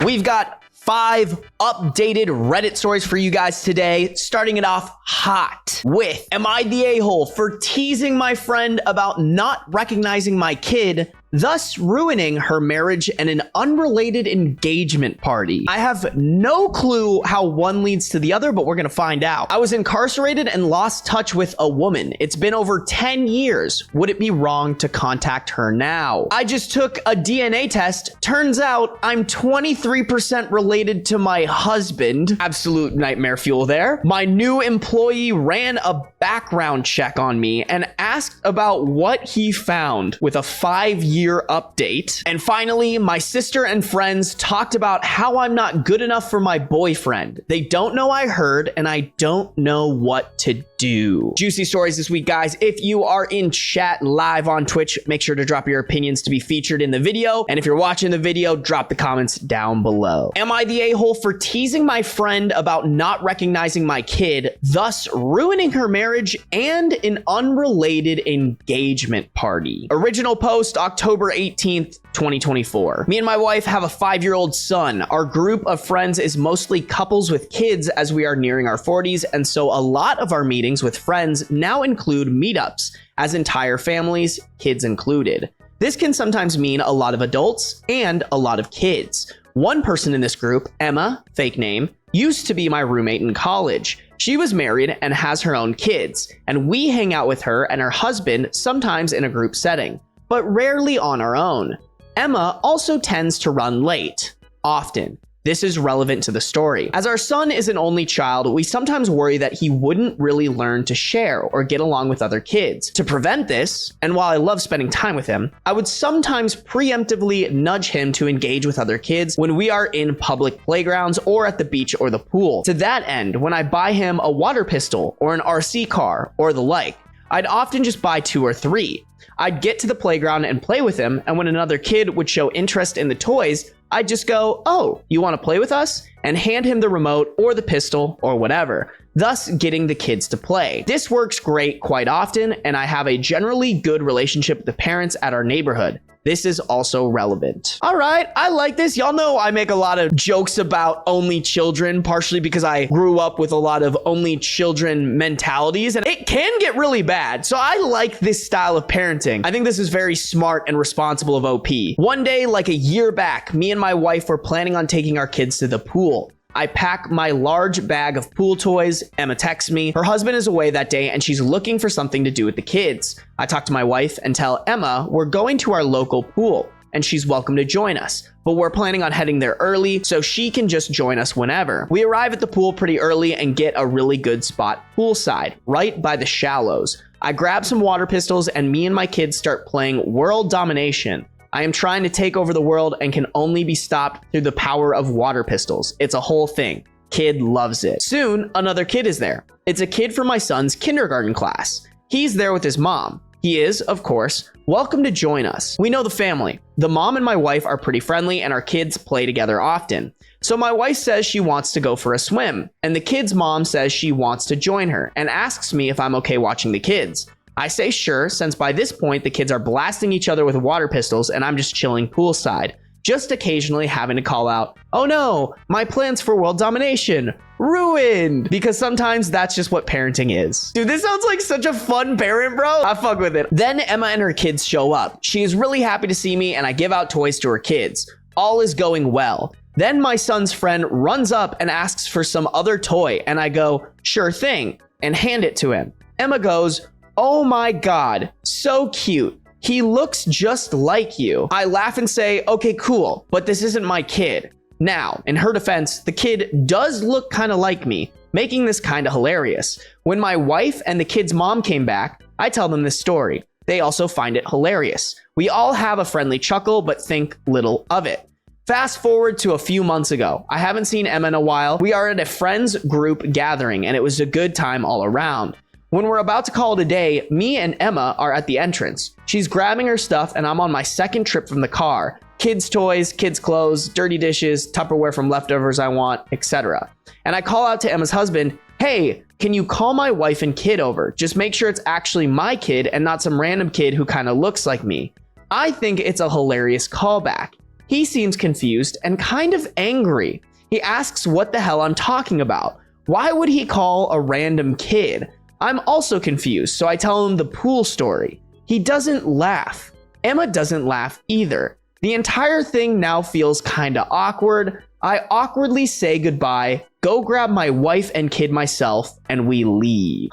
We've got 5 updated Reddit stories for you guys today, starting it off hot with, am I the a-hole for teasing my friend about not recognizing my kid, thus ruining her marriage and an unrelated engagement party? I have no clue how one leads to the other, but we're gonna find out. I was incarcerated and lost touch with a woman. It's been over 10 years. Would it be wrong to contact her now? I just took a DNA test. Turns out I'm 23% related to my husband. Absolute nightmare fuel there. My new employee ran a background check on me and asked about what he found with a 5-year update. And finally, my sister and friends talked about how I'm not good enough for my boyfriend. They don't know I heard, and I don't know what to do. Juicy stories this week, guys. If you are in chat live on Twitch, make sure to drop your opinions to be featured in the video. And if you're watching the video, drop the comments down below. Am I the a-hole for teasing my friend about not recognizing my kid, thus ruining her marriage and an unrelated engagement party? Original post, October 18th, 2024. Me and my wife have a 5-year-old son. Our group of friends is mostly couples with kids as we are nearing our 40s, and so a lot of our meetings with friends now include meetups, as entire families, kids included. This can sometimes mean a lot of adults and a lot of kids. One person in this group, Emma, fake name, used to be my roommate in college. She was married and has her own kids, and we hang out with her and her husband sometimes in a group setting, but rarely on our own. Emma also tends to run late, often. This is relevant to the story. As our son is an only child, we sometimes worry that he wouldn't really learn to share or get along with other kids. To prevent this, and while I love spending time with him, I would sometimes preemptively nudge him to engage with other kids when we are in public playgrounds or at the beach or the pool. To that end, when I buy him a water pistol or an RC car or the like, I'd often just buy 2 or 3. I'd get to the playground and play with him, and when another kid would show interest in the toys, I'd just go, "Oh, you want to play with us?" and hand him the remote or the pistol or whatever, thus getting the kids to play. This works great quite often, and I have a generally good relationship with the parents at our neighborhood. This is also relevant. All right, I like this. Y'all know I make a lot of jokes about only children, partially because I grew up with a lot of only children mentalities, and it can get really bad. So I like this style of parenting. I think this is very smart and responsible of OP. One day, like a year back, me and my wife were planning on taking our kids to the pool. I pack my large bag of pool toys. Emma texts me. Her husband is away that day and she's looking for something to do with the kids. I talk to my wife and tell Emma we're going to our local pool and she's welcome to join us, but we're planning on heading there early so she can just join us whenever. We arrive at the pool pretty early and get a really good spot poolside, right by the shallows. I grab some water pistols and me and my kids start playing World Domination. I am trying to take over the world and can only be stopped through the power of water pistols. It's a whole thing. Kid loves it. Soon, another kid is there. It's a kid from my son's kindergarten class. He's there with his mom. He is, of course, welcome to join us. We know the family. The mom and my wife are pretty friendly and our kids play together often. So my wife says she wants to go for a swim, and the kid's mom says she wants to join her and asks me if I'm okay watching the kids. I say sure, since by this point the kids are blasting each other with water pistols and I'm just chilling poolside, just occasionally having to call out, "Oh no, my plans for world domination, ruined," because sometimes that's just what parenting is. Dude, this sounds like such a fun parent, bro. I fuck with it. Then Emma and her kids show up. She is really happy to see me and I give out toys to her kids. All is going well. Then my son's friend runs up and asks for some other toy and I go, "Sure thing," and hand it to him. Emma goes, "Oh my God, so cute. He looks just like you." I laugh and say, "Okay, cool, but this isn't my kid." Now, in her defense, the kid does look kind of like me, making this kind of hilarious. When my wife and the kid's mom came back, I tell them this story. They also find it hilarious. We all have a friendly chuckle, but think little of it. Fast forward to a few months ago. I haven't seen Emma in a while. We are at a friends group gathering, and it was a good time all around. When we're about to call it a day, me and Emma are at the entrance. She's grabbing her stuff and I'm on my second trip from the car. Kids' toys, kids' clothes, dirty dishes, Tupperware from leftovers I want, etc. And I call out to Emma's husband, "Hey, can you call my wife and kid over? Just make sure it's actually my kid and not some random kid who kind of looks like me." I think it's a hilarious callback. He seems confused and kind of angry. He asks what the hell I'm talking about. Why would he call a random kid? I'm also confused, so I tell him the pool story. He doesn't laugh. Emma doesn't laugh either. The entire thing now feels kinda awkward. I awkwardly say goodbye, go grab my wife and kid myself, and we leave.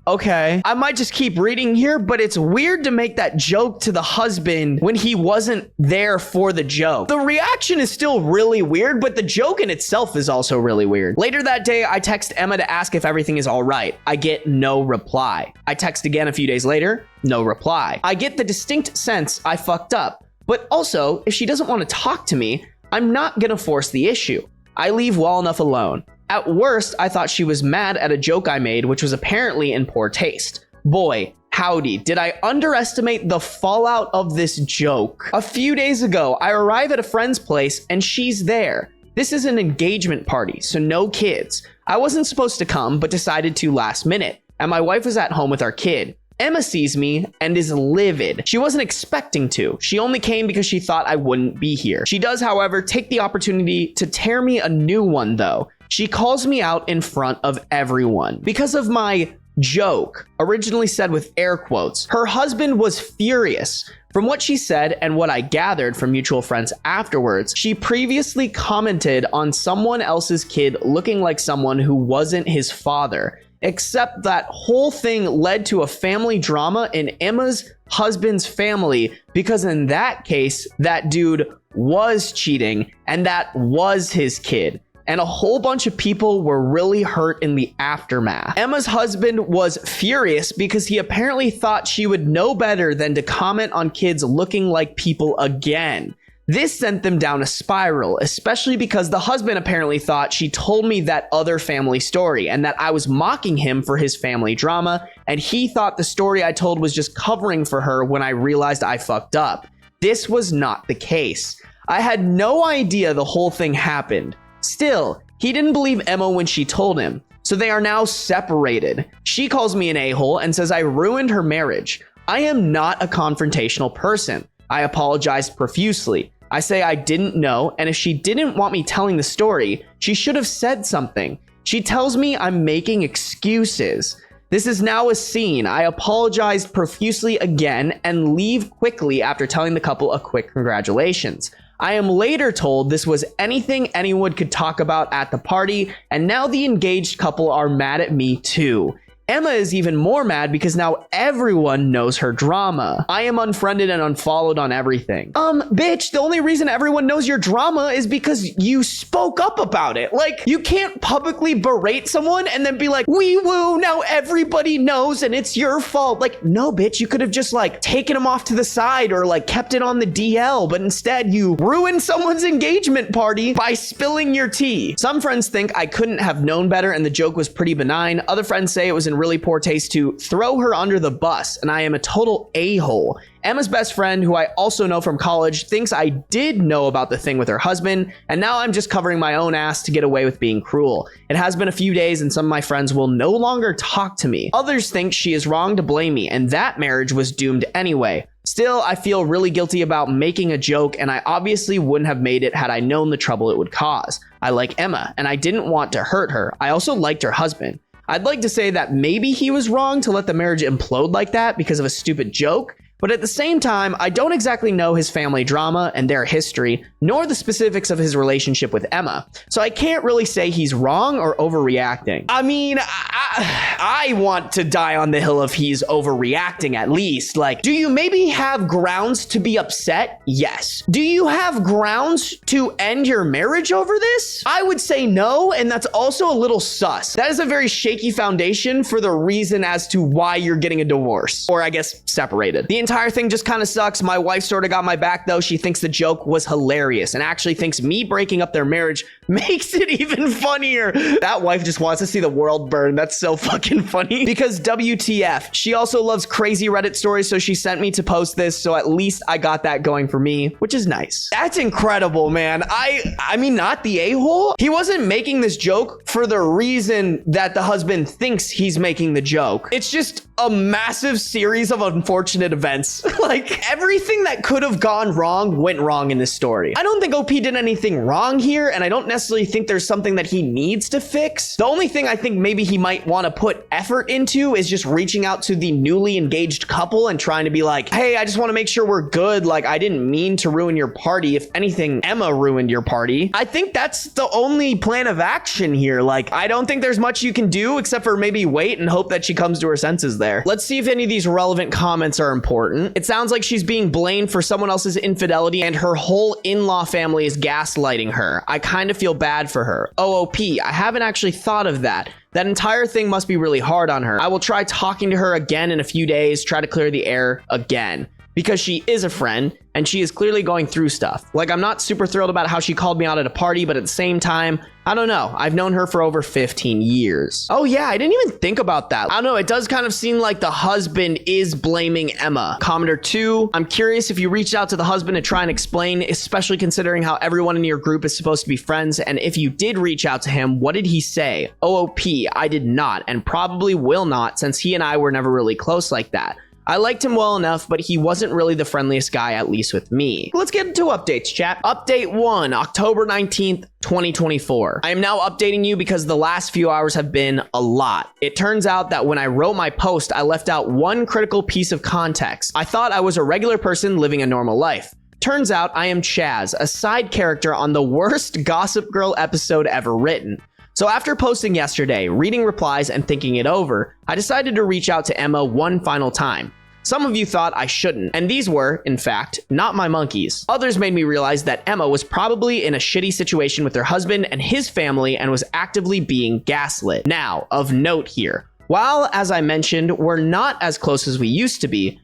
Okay. I might just keep reading here, but it's weird to make that joke to the husband when he wasn't there for the joke. The reaction is still really weird, but the joke in itself is also really weird. Later that day, I text Emma to ask if everything is all right. I get no reply. I text again a few days later, no reply. I get the distinct sense I fucked up, but also, if she doesn't want to talk to me, I'm not gonna force the issue. I leave well enough alone. At worst, I thought she was mad at a joke I made, which was apparently in poor taste. Boy, howdy, did I underestimate the fallout of this joke. A few days ago, I arrive at a friend's place and she's there. This is an engagement party, so no kids. I wasn't supposed to come, but decided to last minute, and my wife was at home with our kid. Emma sees me and is livid. She wasn't expecting to. She only came because she thought I wouldn't be here. She does, however, take the opportunity to tear me a new one, though. She calls me out in front of everyone because of my joke, originally said with air quotes. Her husband was furious. From what she said and what I gathered from mutual friends afterwards, she previously commented on someone else's kid looking like someone who wasn't his father. Except that whole thing led to a family drama in Emma's husband's family, because in that case, that dude was cheating and that was his kid. And a whole bunch of people were really hurt in the aftermath. Emma's husband was furious because he apparently thought she would know better than to comment on kids looking like people again. This sent them down a spiral, especially because the husband apparently thought she told me that other family story and that I was mocking him for his family drama, and he thought the story I told was just covering for her when I realized I fucked up. This was not the case. I had no idea the whole thing happened. Still, he didn't believe Emma when she told him, so they are now separated. She calls me an a-hole and says I ruined her marriage. I am not a confrontational person. I apologized profusely. I say I didn't know, and if she didn't want me telling the story, she should have said something. She tells me I'm making excuses. This is now a scene. I apologized profusely again and leave quickly after telling the couple a quick congratulations. I am later told this was anything anyone could talk about at the party, and now the engaged couple are mad at me too. Emma is even more mad because now everyone knows her drama. I am unfriended and unfollowed on everything. Bitch, the only reason everyone knows your drama is because you spoke up about it. Like, you can't publicly berate someone and then be like, wee woo, now everybody knows and it's your fault. Like, no, bitch, you could have just like taken them off to the side or like kept it on the DL, but instead you ruined someone's engagement party by spilling your tea. Some friends think I couldn't have known better and the joke was pretty benign. Other friends say it was in really poor taste to throw her under the bus, and I am a total a-hole. Emma's best friend, who I also know from college, thinks I did know about the thing with her husband, and now I'm just covering my own ass to get away with being cruel. It has been a few days and some of my friends will no longer talk to me. Others think she is wrong to blame me, and that marriage was doomed anyway. Still, I feel really guilty about making a joke, and I obviously wouldn't have made it had I known the trouble it would cause. I like Emma, and I didn't want to hurt her. I also liked her husband. I'd like to say that maybe he was wrong to let the marriage implode like that because of a stupid joke, but at the same time, I don't exactly know his family drama and their history, nor the specifics of his relationship with Emma, so I can't really say he's wrong or overreacting. I mean, I want to die on the hill if he's overreacting at least. Like, do you maybe have grounds to be upset? Yes. Do you have grounds to end your marriage over this? I would say no, and that's also a little sus. That is a very shaky foundation for the reason as to why you're getting a divorce, or I guess separated. The entire thing just kind of sucks. My wife sort of got my back though. She thinks the joke was hilarious and actually thinks me breaking up their marriage makes it even funnier. That wife just wants to see the world burn. That's so fucking funny. Because WTF, she also loves crazy Reddit stories, so she sent me to post this, so at least I got that going for me, which is nice. That's incredible, man. I mean, not the a-hole. He wasn't making this joke for the reason that the husband thinks he's making the joke. It's just a massive series of unfortunate events. Like, everything that could have gone wrong went wrong in this story. I don't think OP did anything wrong here, and I don't necessarily think there's something that he needs to fix. The only thing I think maybe he might want to put effort into is just reaching out to the newly engaged couple and trying to be like, hey, I just want to make sure we're good. Like, I didn't mean to ruin your party. If anything, Emma ruined your party. I think that's the only plan of action here. Like, I don't think there's much you can do except for maybe wait and hope that she comes to her senses there. Let's see if any of these relevant comments are important. It sounds like she's being blamed for someone else's infidelity and her whole in-law family is gaslighting her. I kind of feel bad for her. OOP, I haven't actually thought of that. That entire thing must be really hard on her. I will try talking to her again in a few days, try to clear the air again. Because she is a friend and she is clearly going through stuff. Like, I'm not super thrilled about how she called me out at a party, but at the same time, I don't know. I've known her for over 15 years. Oh yeah, I didn't even think about that. I don't know, it does kind of seem like the husband is blaming Emma. Commenter 2, I'm curious if you reached out to the husband to try and explain, especially considering how everyone in your group is supposed to be friends, and if you did reach out to him, what did he say? OOP, I did not, and probably will not, since he and I were never really close like that. I liked him well enough, but he wasn't really the friendliest guy, at least with me. Let's get into updates, chat. Update 1, October 19th, 2024. I am now updating you because the last few hours have been a lot. It turns out that when I wrote my post, I left out one critical piece of context. I thought I was a regular person living a normal life. Turns out I am Chaz, a side character on the worst Gossip Girl episode ever written. So after posting yesterday, reading replies, and thinking it over, I decided to reach out to Emma one final time. Some of you thought I shouldn't, and these were, in fact, not my monkeys. Others made me realize that Emma was probably in a shitty situation with her husband and his family and was actively being gaslit. Now, of note here, while, as I mentioned, we're not as close as we used to be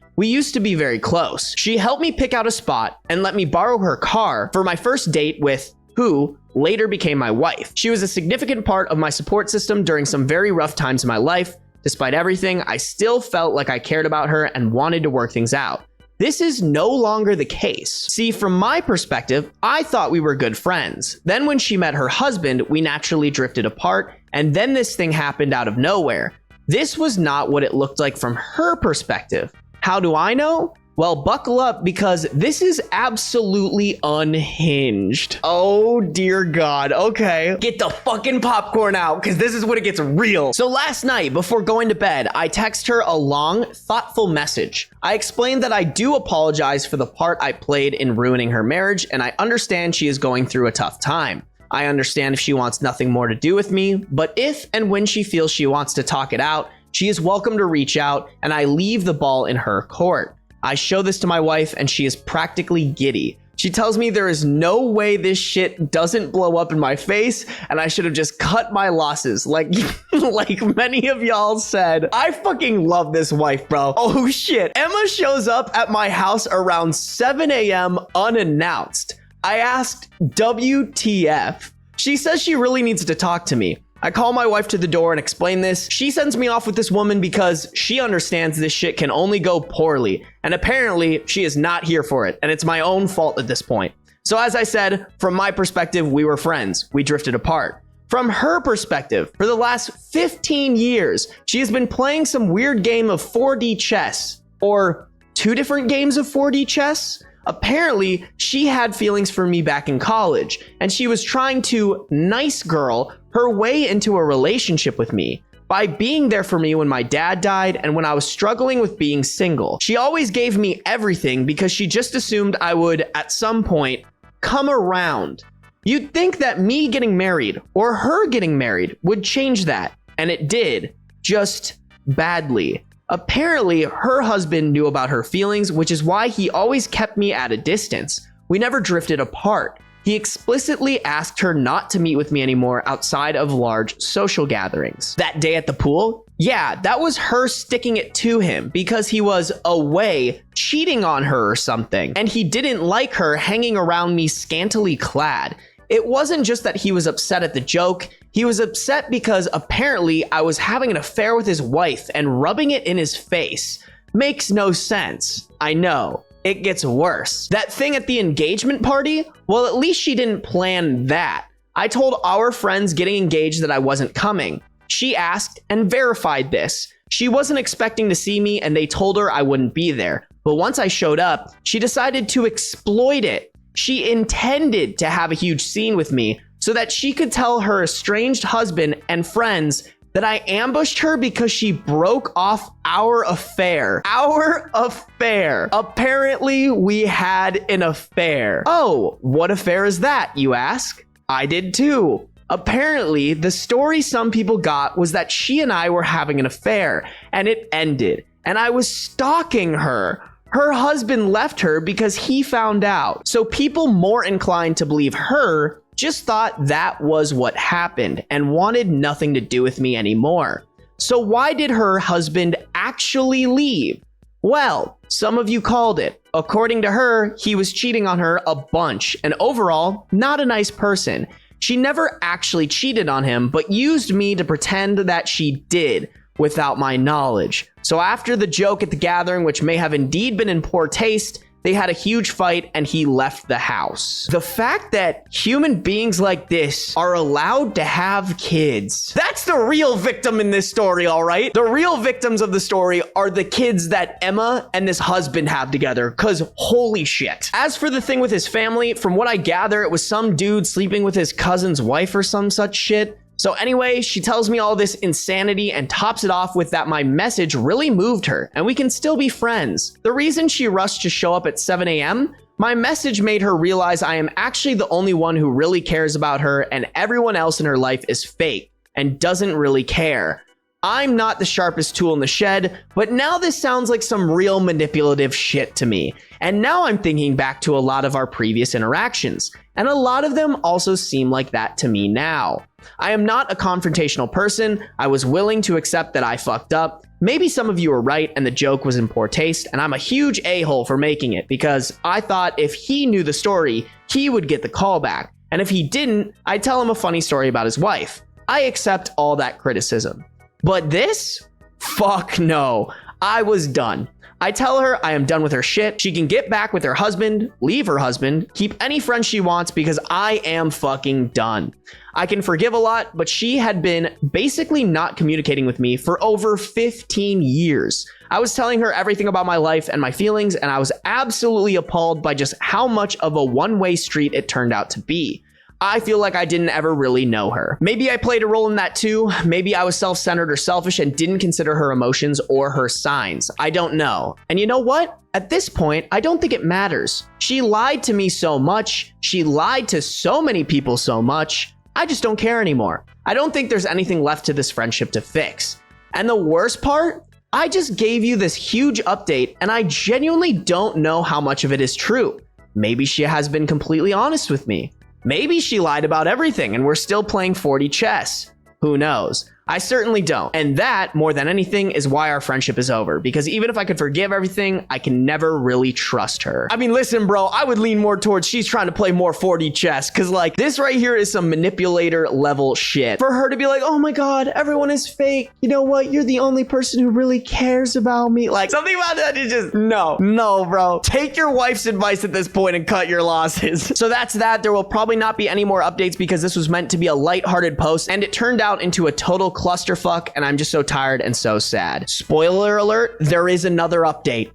very close. She helped me pick out a spot and let me borrow her car for my first date with who later became my wife. She was a significant part of my support system during some very rough times in my life. Despite everything, I still felt like I cared about her and wanted to work things out. This is no longer the case. See, from my perspective, I thought we were good friends. Then when she met her husband, we naturally drifted apart, and then this thing happened out of nowhere. This was not what it looked like from her perspective. How do I know? Well, buckle up because this is absolutely unhinged. Oh dear God, okay. Get the fucking popcorn out because this is when it gets real. So last night before going to bed, I texted her a long, thoughtful message. I explained that I do apologize for the part I played in ruining her marriage and I understand she is going through a tough time. I understand if she wants nothing more to do with me, but if and when she feels she wants to talk it out, she is welcome to reach out and I leave the ball in her court. I show this to my wife and she is practically giddy. She tells me there is no way this shit doesn't blow up in my face and I should have just cut my losses like many of y'all said. I fucking love this wife, bro. Oh shit. Emma shows up at my house around 7 a.m. unannounced. I asked WTF. She says she really needs to talk to me. I call my wife to the door and explain this. She sends me off with this woman because she understands this shit can only go poorly. And apparently she is not here for it. And it's my own fault at this point. So as I said, from my perspective, we were friends. We drifted apart. From her perspective, for the last 15 years, she has been playing some weird game of 4D chess. Or 2 different games of 4D chess? Apparently, she had feelings for me back in college, and she was trying to nice girl her way into a relationship with me by being there for me when my dad died and when I was struggling with being single. She always gave me everything because she just assumed I would, at some point, come around. You'd think that me getting married or her getting married would change that, and it did, just badly. Apparently, her husband knew about her feelings, which is why he always kept me at a distance. We never drifted apart. He explicitly asked her not to meet with me anymore outside of large social gatherings. That day at the pool? Yeah, that was her sticking it to him because he was away cheating on her or something, and he didn't like her hanging around me scantily clad. It wasn't just that he was upset at the joke. He was upset because apparently I was having an affair with his wife and rubbing it in his face. Makes no sense. I know. It gets worse. That thing at the engagement party? Well, at least she didn't plan that. I told our friends getting engaged that I wasn't coming. She asked and verified this. She wasn't expecting to see me and they told her I wouldn't be there. But once I showed up, she decided to exploit it. She intended to have a huge scene with me so that she could tell her estranged husband and friends that I ambushed her because she broke off our affair. Our affair. Apparently, we had an affair. Oh, what affair is that, you ask? I did too. Apparently, the story some people got was that she and I were having an affair, and it ended, and I was stalking her. Her husband left her because he found out. So people more inclined to believe her just thought that was what happened and wanted nothing to do with me anymore. So why did her husband actually leave? Well, some of you called it. According to her, he was cheating on her a bunch and overall, not a nice person. She never actually cheated on him, but used me to pretend that she did without my knowledge. So after the joke at the gathering, which may have indeed been in poor taste, they had a huge fight and he left the house. The fact that human beings like this are allowed to have kids, that's the real victim in this story, all right? The real victims of the story are the kids that Emma and this husband have together, because holy shit. As for the thing with his family, from what I gather, it was some dude sleeping with his cousin's wife or some such shit. So anyway, she tells me all this insanity and tops it off with that my message really moved her and we can still be friends. The reason she rushed to show up at 7 a.m., my message made her realize I am actually the only one who really cares about her and everyone else in her life is fake and doesn't really care. I'm not the sharpest tool in the shed, but now this sounds like some real manipulative shit to me. And now I'm thinking back to a lot of our previous interactions, and a lot of them also seem like that to me now. I am not a confrontational person. I was willing to accept that I fucked up. Maybe some of you are right and the joke was in poor taste, and I'm a huge a-hole for making it because I thought if he knew the story, he would get the call back. And if he didn't, I'd tell him a funny story about his wife. I accept all that criticism. But this? Fuck no. I was done. I tell her I am done with her shit. She can get back with her husband, leave her husband, keep any friends she wants because I am fucking done. I can forgive a lot, but she had been basically not communicating with me for over 15 years. I was telling her everything about my life and my feelings, and I was absolutely appalled by just how much of a one-way street it turned out to be. I feel like I didn't ever really know her. Maybe I played a role in that too. Maybe I was self-centered or selfish and didn't consider her emotions or her signs. I don't know. And you know what? At this point, I don't think it matters. She lied to me so much. She lied to so many people so much. I just don't care anymore. I don't think there's anything left to this friendship to fix. And the worst part? I just gave you this huge update and I genuinely don't know how much of it is true. Maybe she has been completely honest with me. Maybe she lied about everything and we're still playing 4D chess. Who knows? I certainly don't. And that, more than anything, is why our friendship is over. Because even if I could forgive everything, I can never really trust her. I mean, listen, bro, I would lean more towards she's trying to play more 4D chess. Because, like, this right here is some manipulator level shit. For her to be like, oh my God, everyone is fake. You know what? You're the only person who really cares about me. Like, something about that is just, no, bro. Take your wife's advice at this point and cut your losses. So that's that. There will probably not be any more updates because this was meant to be a lighthearted post. And it turned out into a total clusterfuck, and I'm just so tired and so sad. Spoiler alert, there is another update.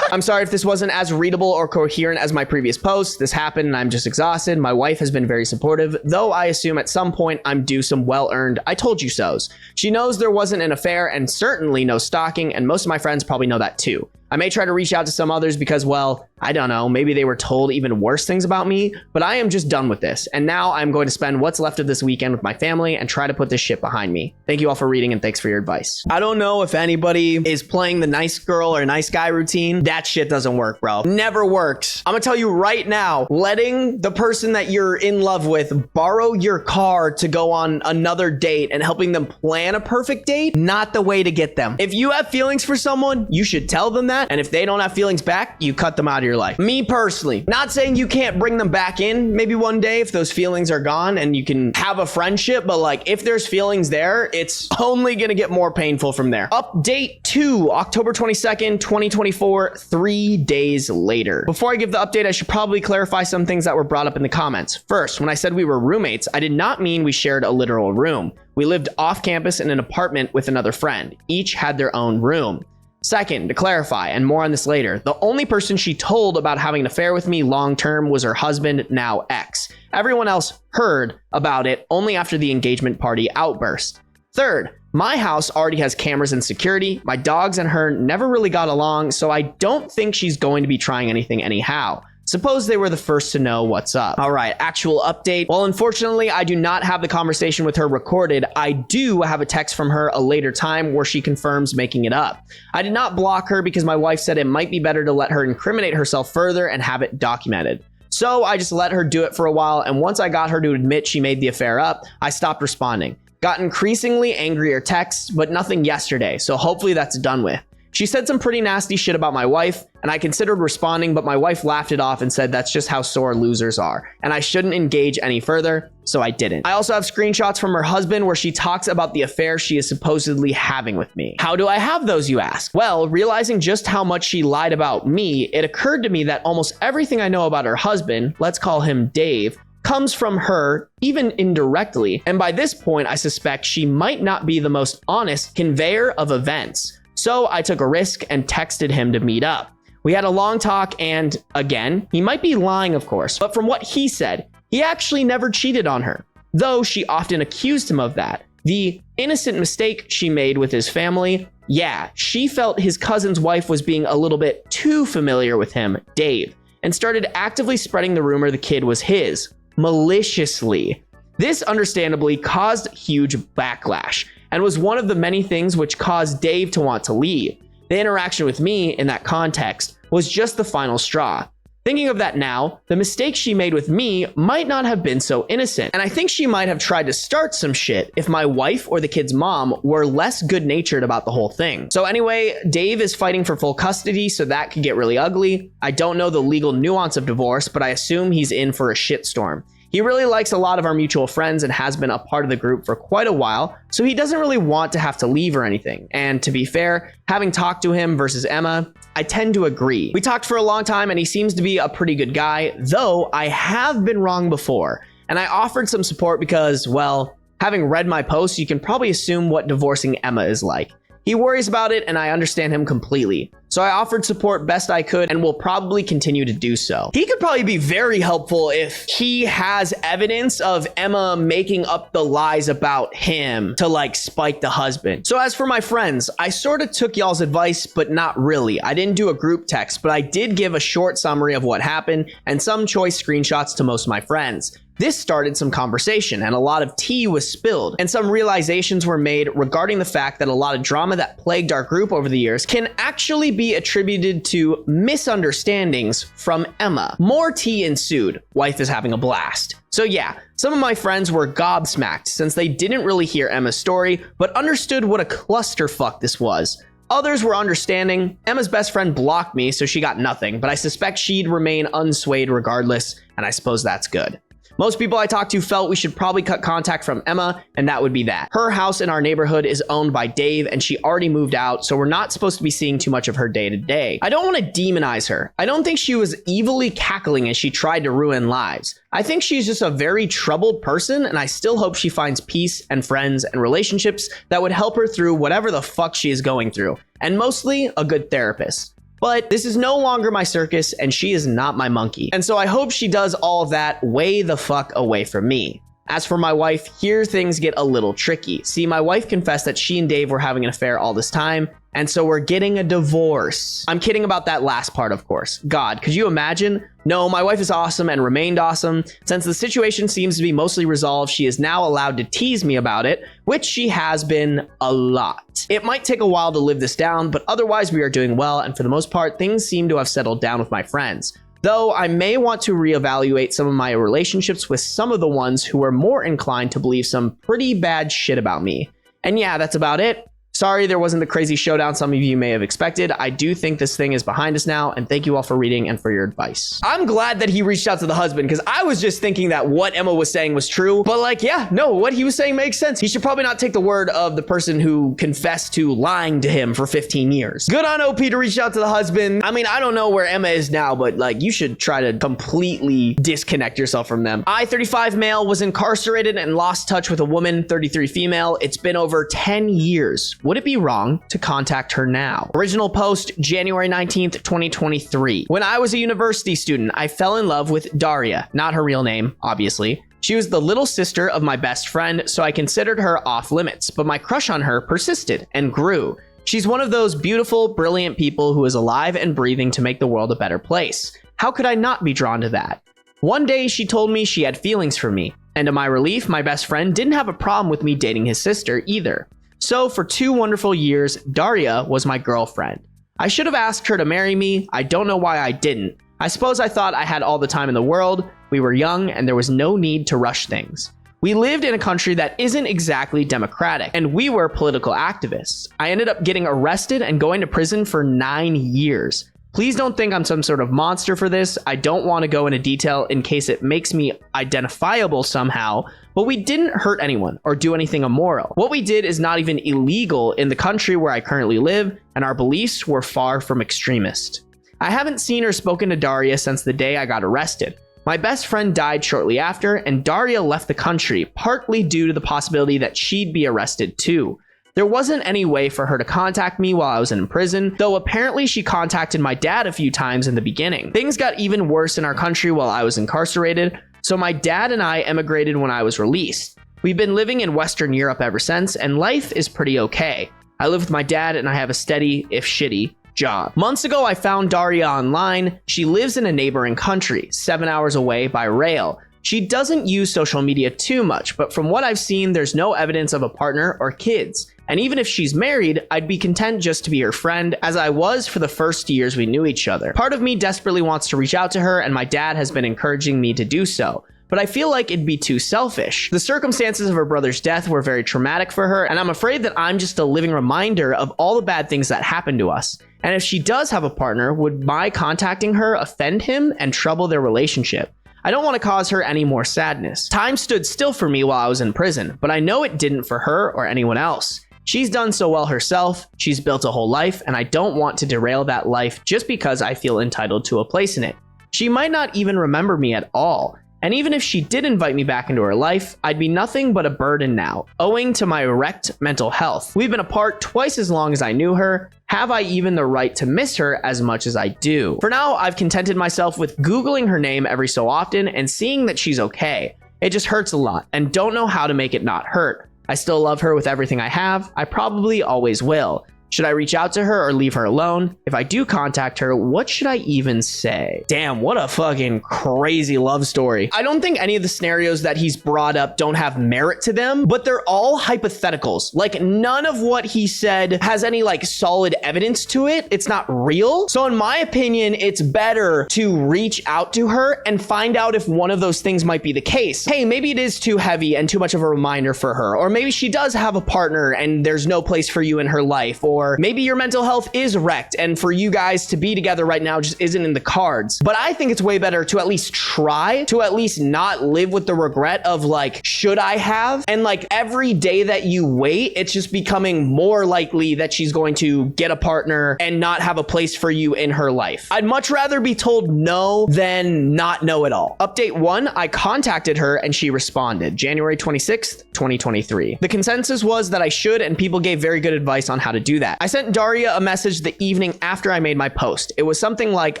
I'm sorry if this wasn't as readable or coherent as my previous post. This happened and I'm just exhausted. My wife has been very supportive, though I assume at some point I'm due some well-earned I told you so's. She knows there wasn't an affair and certainly no stalking, and most of my friends probably know that too. I may try to reach out to some others because, well, I don't know, maybe they were told even worse things about me, but I am just done with this. And now I'm going to spend what's left of this weekend with my family and try to put this shit behind me. Thank you all for reading and thanks for your advice. I don't know if anybody is playing the nice girl or nice guy routine. That shit doesn't work, bro. Never works. I'm gonna tell you right now, letting the person that you're in love with borrow your car to go on another date and helping them plan a perfect date, not the way to get them. If you have feelings for someone, you should tell them that. that. And if they don't have feelings back, you cut them out of your life. Me personally, not saying you can't bring them back in maybe one day if those feelings are gone and you can have a friendship, but like if there's feelings there, it's only gonna get more painful from there. Update 2, October 22nd, 2024, 3 days later. Before I give the update, I should probably clarify some things that were brought up in the comments. First, when I said we were roommates, I did not mean we shared a literal room. We lived off campus in an apartment with another friend. Each had their own room. Second, to clarify, and more on this later, the only person she told about having an affair with me long-term was her husband, now ex. Everyone else heard about it only after the engagement party outburst. Third, my house already has cameras and security. My dogs and her never really got along, so I don't think she's going to be trying anything anyhow. Suppose they were the first to know what's up. All right, actual update. Well, unfortunately, I do not have the conversation with her recorded. I do have a text from her a later time where she confirms making it up. I did not block her because my wife said it might be better to let her incriminate herself further and have it documented. So I just let her do it for a while, and once I got her to admit she made the affair up, I stopped responding. Got increasingly angrier texts, but nothing yesterday, so hopefully that's done with. She said some pretty nasty shit about my wife, and I considered responding, but my wife laughed it off and said that's just how sore losers are, and I shouldn't engage any further, so I didn't. I also have screenshots from her husband where she talks about the affair she is supposedly having with me. How do I have those, you ask? Well, realizing just how much she lied about me, it occurred to me that almost everything I know about her husband, let's call him Dave, comes from her, even indirectly, and by this point, I suspect she might not be the most honest conveyor of events. So I took a risk and texted him to meet up. We had a long talk and, again, he might be lying of course, but from what he said, he actually never cheated on her, though she often accused him of that. The innocent mistake she made with his family, yeah, she felt his cousin's wife was being a little bit too familiar with him, Dave, and started actively spreading the rumor the kid was his, maliciously. This understandably caused huge backlash, and was one of the many things which caused Dave to want to leave. The interaction with me in that context was just the final straw. Thinking of that now, the mistake she made with me might not have been so innocent, and I think she might have tried to start some shit if my wife or the kid's mom were less good-natured about the whole thing. So anyway, Dave is fighting for full custody, so that could get really ugly. I don't know the legal nuance of divorce, but I assume he's in for a shitstorm. He really likes a lot of our mutual friends and has been a part of the group for quite a while, so he doesn't really want to have to leave or anything. And to be fair, having talked to him versus Emma, I tend to agree. We talked for a long time and he seems to be a pretty good guy, though I have been wrong before. And I offered some support because, well, having read my posts, you can probably assume what divorcing Emma is like. He worries about it and I understand him completely. So I offered support best I could and will probably continue to do so. He could probably be very helpful if he has evidence of Emma making up the lies about him to like spite the husband. So as for my friends, I sort of took y'all's advice, but not really. I didn't do a group text, but I did give a short summary of what happened and some choice screenshots to most of my friends. This started some conversation and a lot of tea was spilled and some realizations were made regarding the fact that a lot of drama that plagued our group over the years can actually be attributed to misunderstandings from Emma. More tea ensued. Wife is having a blast. So yeah, some of my friends were gobsmacked since they didn't really hear Emma's story, but understood what a clusterfuck this was. Others were understanding. Emma's best friend blocked me, so she got nothing, but I suspect she'd remain unswayed regardless, and I suppose that's good. Most people I talked to felt we should probably cut contact from Emma, and that would be that. Her house in our neighborhood is owned by Dave, and she already moved out, so we're not supposed to be seeing too much of her day to day. I don't want to demonize her. I don't think she was evilly cackling as she tried to ruin lives. I think she's just a very troubled person, and I still hope she finds peace and friends and relationships that would help her through whatever the fuck she is going through, and mostly a good therapist. But this is no longer my circus and she is not my monkey. And so I hope she does all of that way the fuck away from me. As for my wife, here things get a little tricky. See, my wife confessed that she and Dave were having an affair all this time, and so we're getting a divorce. I'm kidding about that last part, of course. God, could you imagine? No, my wife is awesome and remained awesome. Since the situation seems to be mostly resolved, she is now allowed to tease me about it, which she has been a lot. It might take a while to live this down, but otherwise we are doing well, and for the most part, things seem to have settled down with my friends. Though I may want to reevaluate some of my relationships with some of the ones who are more inclined to believe some pretty bad shit about me. And yeah, that's about it. Sorry there wasn't the crazy showdown some of you may have expected. I do think this thing is behind us now, and thank you all for reading and for your advice. I'm glad that he reached out to the husband, because I was just thinking that what Emma was saying was true, but like, yeah, no, what he was saying makes sense. He should probably not take the word of the person who confessed to lying to him for 15 years. Good on OP to reach out to the husband. I mean, I don't know where Emma is now, but like, you should try to completely disconnect yourself from them. I, 35 male, was incarcerated and lost touch with a woman, 33 female. It's been over 10 years. Would it be wrong to contact her now? Original post, January 19th, 2023. When I was a university student, I fell in love with Daria, not her real name, obviously. She was the little sister of my best friend, so I considered her off limits, but my crush on her persisted and grew. She's one of those beautiful, brilliant people who is alive and breathing to make the world a better place. How could I not be drawn to that? One day, she told me she had feelings for me, and to my relief, my best friend didn't have a problem with me dating his sister either. So for 2 wonderful years, Daria was my girlfriend. I should have asked her to marry me. I don't know why I didn't. I suppose I thought I had all the time in the world. We were young and there was no need to rush things. We lived in a country that isn't exactly democratic, and we were political activists. I ended up getting arrested and going to prison for 9 years. Please don't think I'm some sort of monster for this. I don't want to go into detail in case it makes me identifiable somehow, but we didn't hurt anyone or do anything immoral. What we did is not even illegal in the country where I currently live, and our beliefs were far from extremist. I haven't seen or spoken to Daria since the day I got arrested. My best friend died shortly after, and Daria left the country, partly due to the possibility that she'd be arrested too. There wasn't any way for her to contact me while I was in prison, though apparently she contacted my dad a few times in the beginning. Things got even worse in our country while I was incarcerated, so my dad and I emigrated when I was released. We've been living in Western Europe ever since, and life is pretty okay. I live with my dad and I have a steady, if shitty, job. Months ago, I found Daria online. She lives in a neighboring country, 7 hours away by rail. She doesn't use social media too much, but from what I've seen, there's no evidence of a partner or kids. And even if she's married, I'd be content just to be her friend, as I was for the first years we knew each other. Part of me desperately wants to reach out to her, and my dad has been encouraging me to do so. But I feel like it'd be too selfish. The circumstances of her brother's death were very traumatic for her, and I'm afraid that I'm just a living reminder of all the bad things that happened to us. And if she does have a partner, would my contacting her offend him and trouble their relationship? I don't want to cause her any more sadness. Time stood still for me while I was in prison, but I know it didn't for her or anyone else. She's done so well herself, she's built a whole life, and I don't want to derail that life just because I feel entitled to a place in it. She might not even remember me at all. And even if she did invite me back into her life, I'd be nothing but a burden now, owing to my wrecked mental health. We've been apart twice as long as I knew her. Have I even the right to miss her as much as I do? For now, I've contented myself with Googling her name every so often and seeing that she's okay. It just hurts a lot and don't know how to make it not hurt. I still love her with everything I have. I probably always will. Should I reach out to her or leave her alone? If I do contact her, what should I even say? Damn, what a fucking crazy love story. I don't think any of the scenarios that he's brought up don't have merit to them, but they're all hypotheticals. Like, none of what he said has any like solid evidence to it. It's not real. So in my opinion, it's better to reach out to her and find out if one of those things might be the case. Hey, maybe it is too heavy and too much of a reminder for her. Or maybe she does have a partner and there's no place for you in her life. Or maybe your mental health is wrecked and for you guys to be together right now just isn't in the cards. But I think it's way better to at least try, to at least not live with the regret of like, should I have? And like every day that you wait, it's just becoming more likely that she's going to get a partner and not have a place for you in her life. I'd much rather be told no than not know at all. Update 1, I contacted her and she responded January 26th, 2023. The consensus was that I should, and people gave very good advice on how to do that. I sent Daria a message the evening after I made my post. It was something like,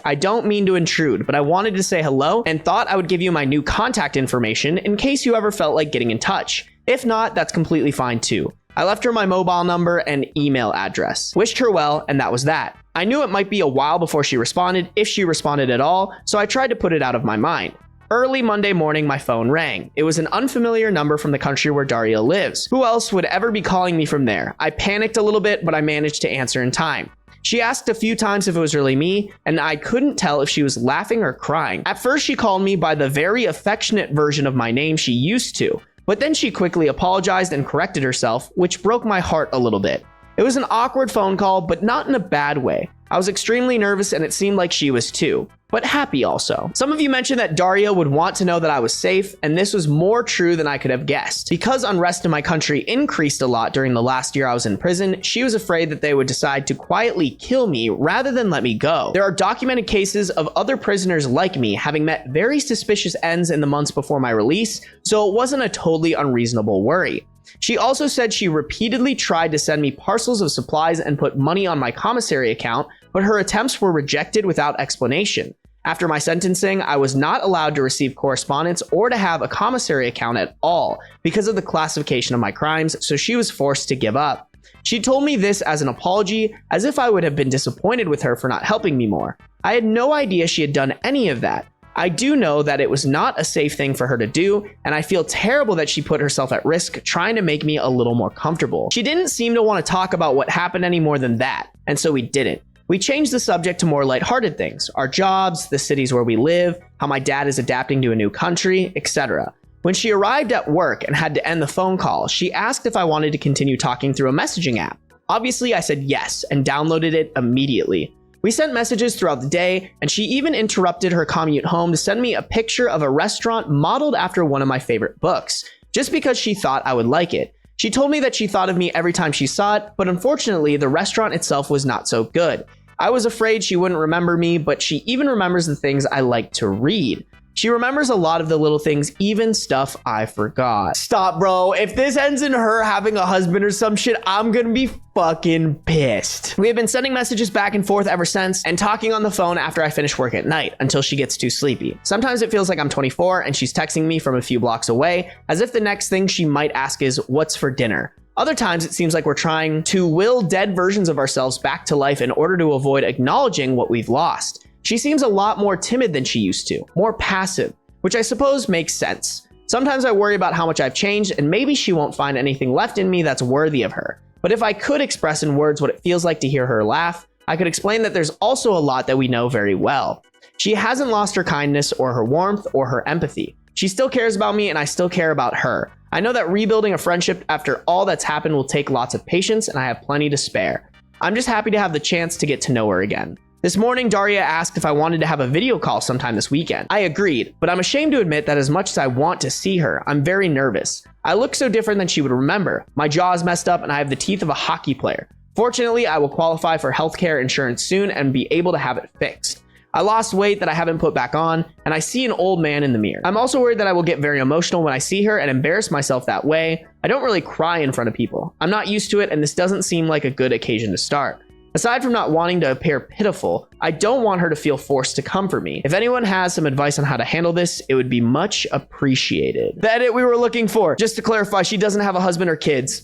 I don't mean to intrude, but I wanted to say hello and thought I would give you my new contact information in case you ever felt like getting in touch. If not, that's completely fine too. I left her my mobile number and email address. Wished her well, and that was that. I knew it might be a while before she responded, if she responded at all, so I tried to put it out of my mind. Early Monday morning, my phone rang. It was an unfamiliar number from the country where Daria lives. Who else would ever be calling me from there? I panicked a little bit, but I managed to answer in time. She asked a few times if it was really me, and I couldn't tell if she was laughing or crying. At first, she called me by the very affectionate version of my name she used to, but then she quickly apologized and corrected herself, which broke my heart a little bit. It was an awkward phone call, but not in a bad way. I was extremely nervous and it seemed like she was too, but happy also. Some of you mentioned that Daria would want to know that I was safe, and this was more true than I could have guessed. Because unrest in my country increased a lot during the last year I was in prison, she was afraid that they would decide to quietly kill me rather than let me go. There are documented cases of other prisoners like me having met very suspicious ends in the months before my release, so it wasn't a totally unreasonable worry. She also said she repeatedly tried to send me parcels of supplies and put money on my commissary account, but her attempts were rejected without explanation. After my sentencing, I was not allowed to receive correspondence or to have a commissary account at all because of the classification of my crimes, so she was forced to give up. She told me this as an apology, as if I would have been disappointed with her for not helping me more. I had no idea she had done any of that. I do know that it was not a safe thing for her to do, and I feel terrible that she put herself at risk trying to make me a little more comfortable. She didn't seem to want to talk about what happened any more than that, and so we didn't. We changed the subject to more lighthearted things, our jobs, the cities where we live, how my dad is adapting to a new country, etc. When she arrived at work and had to end the phone call, she asked if I wanted to continue talking through a messaging app. Obviously, I said yes and downloaded it immediately. We sent messages throughout the day, and she even interrupted her commute home to send me a picture of a restaurant modeled after one of my favorite books, just because she thought I would like it. She told me that she thought of me every time she saw it, but unfortunately, the restaurant itself was not so good. I was afraid she wouldn't remember me, but she even remembers the things I like to read. She remembers a lot of the little things, even stuff I forgot. Stop, bro. If this ends in her having a husband or some shit, I'm gonna be fucking pissed. We have been sending messages back and forth ever since and talking on the phone after I finish work at night until she gets too sleepy. Sometimes it feels like I'm 24 and she's texting me from a few blocks away, as if the next thing she might ask is, "What's for dinner?" Other times it seems like we're trying to will dead versions of ourselves back to life in order to avoid acknowledging what we've lost. She seems a lot more timid than she used to, more passive, which I suppose makes sense. Sometimes I worry about how much I've changed and maybe she won't find anything left in me that's worthy of her. But if I could express in words what it feels like to hear her laugh, I could explain that there's also a lot that we know very well. She hasn't lost her kindness or her warmth or her empathy. She still cares about me and I still care about her. I know that rebuilding a friendship after all that's happened will take lots of patience and I have plenty to spare. I'm just happy to have the chance to get to know her again. This morning, Daria asked if I wanted to have a video call sometime this weekend. I agreed, but I'm ashamed to admit that as much as I want to see her, I'm very nervous. I look so different than she would remember. My jaw is messed up and I have the teeth of a hockey player. Fortunately, I will qualify for healthcare insurance soon and be able to have it fixed. I lost weight that I haven't put back on, and I see an old man in the mirror. I'm also worried that I will get very emotional when I see her and embarrass myself that way. I don't really cry in front of people. I'm not used to it, and this doesn't seem like a good occasion to start. Aside from not wanting to appear pitiful, I don't want her to feel forced to comfort me. If anyone has some advice on how to handle this, it would be much appreciated. The edit we were looking for. Just to clarify, she doesn't have a husband or kids.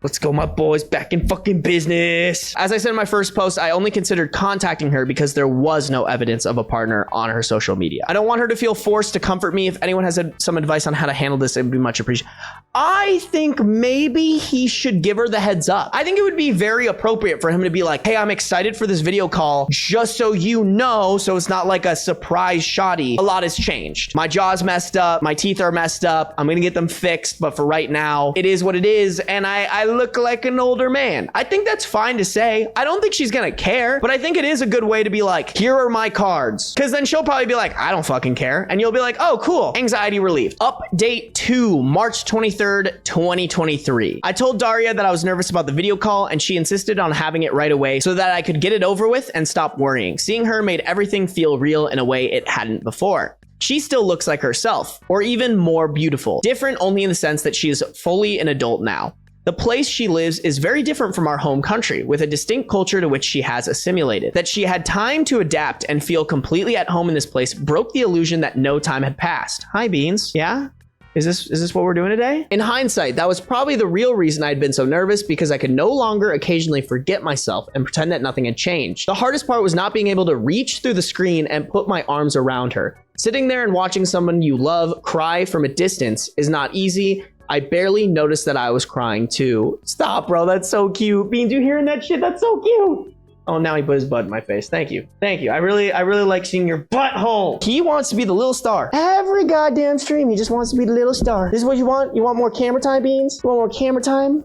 Let's go, my boys, back in fucking business. As I said in my first post, I only considered contacting her because there was no evidence of a partner on her social media. I don't want her to feel forced to comfort me. If anyone has some advice on how to handle this, it would be much appreciated. I think maybe he should give her the heads up. I think it would be very appropriate for him to be like, hey, I'm excited for this video call, just so you know, so it's not like a surprise shoddy. A lot has changed. My jaw's messed up. My teeth are messed up. I'm gonna get them fixed, but for right now, it is what it is, and I look like an older man. I think that's fine to say. I don't think she's gonna care, but I think it is a good way to be like, here are my cards. Because then she'll probably be like, I don't fucking care. And you'll be like, oh, cool. Anxiety relief. Update 2, March 23rd, 2023. I told Daria that I was nervous about the video call and she insisted on having it right away so that I could get it over with and stop worrying. Seeing her made everything feel real in a way it hadn't before. She still looks like herself, or even more beautiful. Different only in the sense that she is fully an adult now. The place she lives is very different from our home country, with a distinct culture to which she has assimilated. That she had time to adapt and feel completely at home in this place broke the illusion that no time had passed. Hi, Beans. Yeah? Is this what we're doing today? In hindsight, that was probably the real reason I'd been so nervous, because I could no longer occasionally forget myself and pretend that nothing had changed. The hardest part was not being able to reach through the screen and put my arms around her. Sitting there and watching someone you love cry from a distance is not easy. I barely noticed that I was crying too. Stop, bro. That's so cute. Beans, you hearing that shit? That's so cute. Oh, now he put his butt in my face. Thank you. Thank you. I really like seeing your butthole. He wants to be the little star. Every goddamn stream, he just wants to be the little star. This is what you want? You want more camera time, Beans? You want more camera time?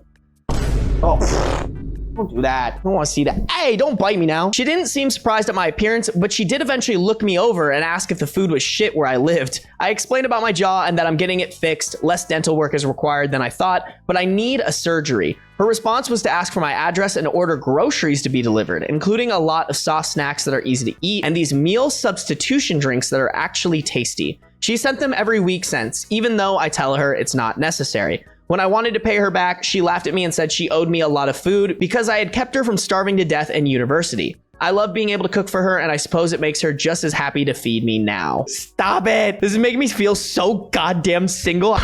Oh. Don't do that. I don't want to see that. Hey, don't bite me now. She didn't seem surprised at my appearance, but she did eventually look me over and ask if the food was shit where I lived. I explained about my jaw and that I'm getting it fixed. Less dental work is required than I thought, but I need a surgery. Her response was to ask for my address and order groceries to be delivered, including a lot of soft snacks that are easy to eat and these meal substitution drinks that are actually tasty. She sent them every week since, even though I tell her it's not necessary. When I wanted to pay her back, she laughed at me and said she owed me a lot of food because I had kept her from starving to death in university. I love being able to cook for her, and I suppose it makes her just as happy to feed me now. Stop it. This is making me feel so goddamn single.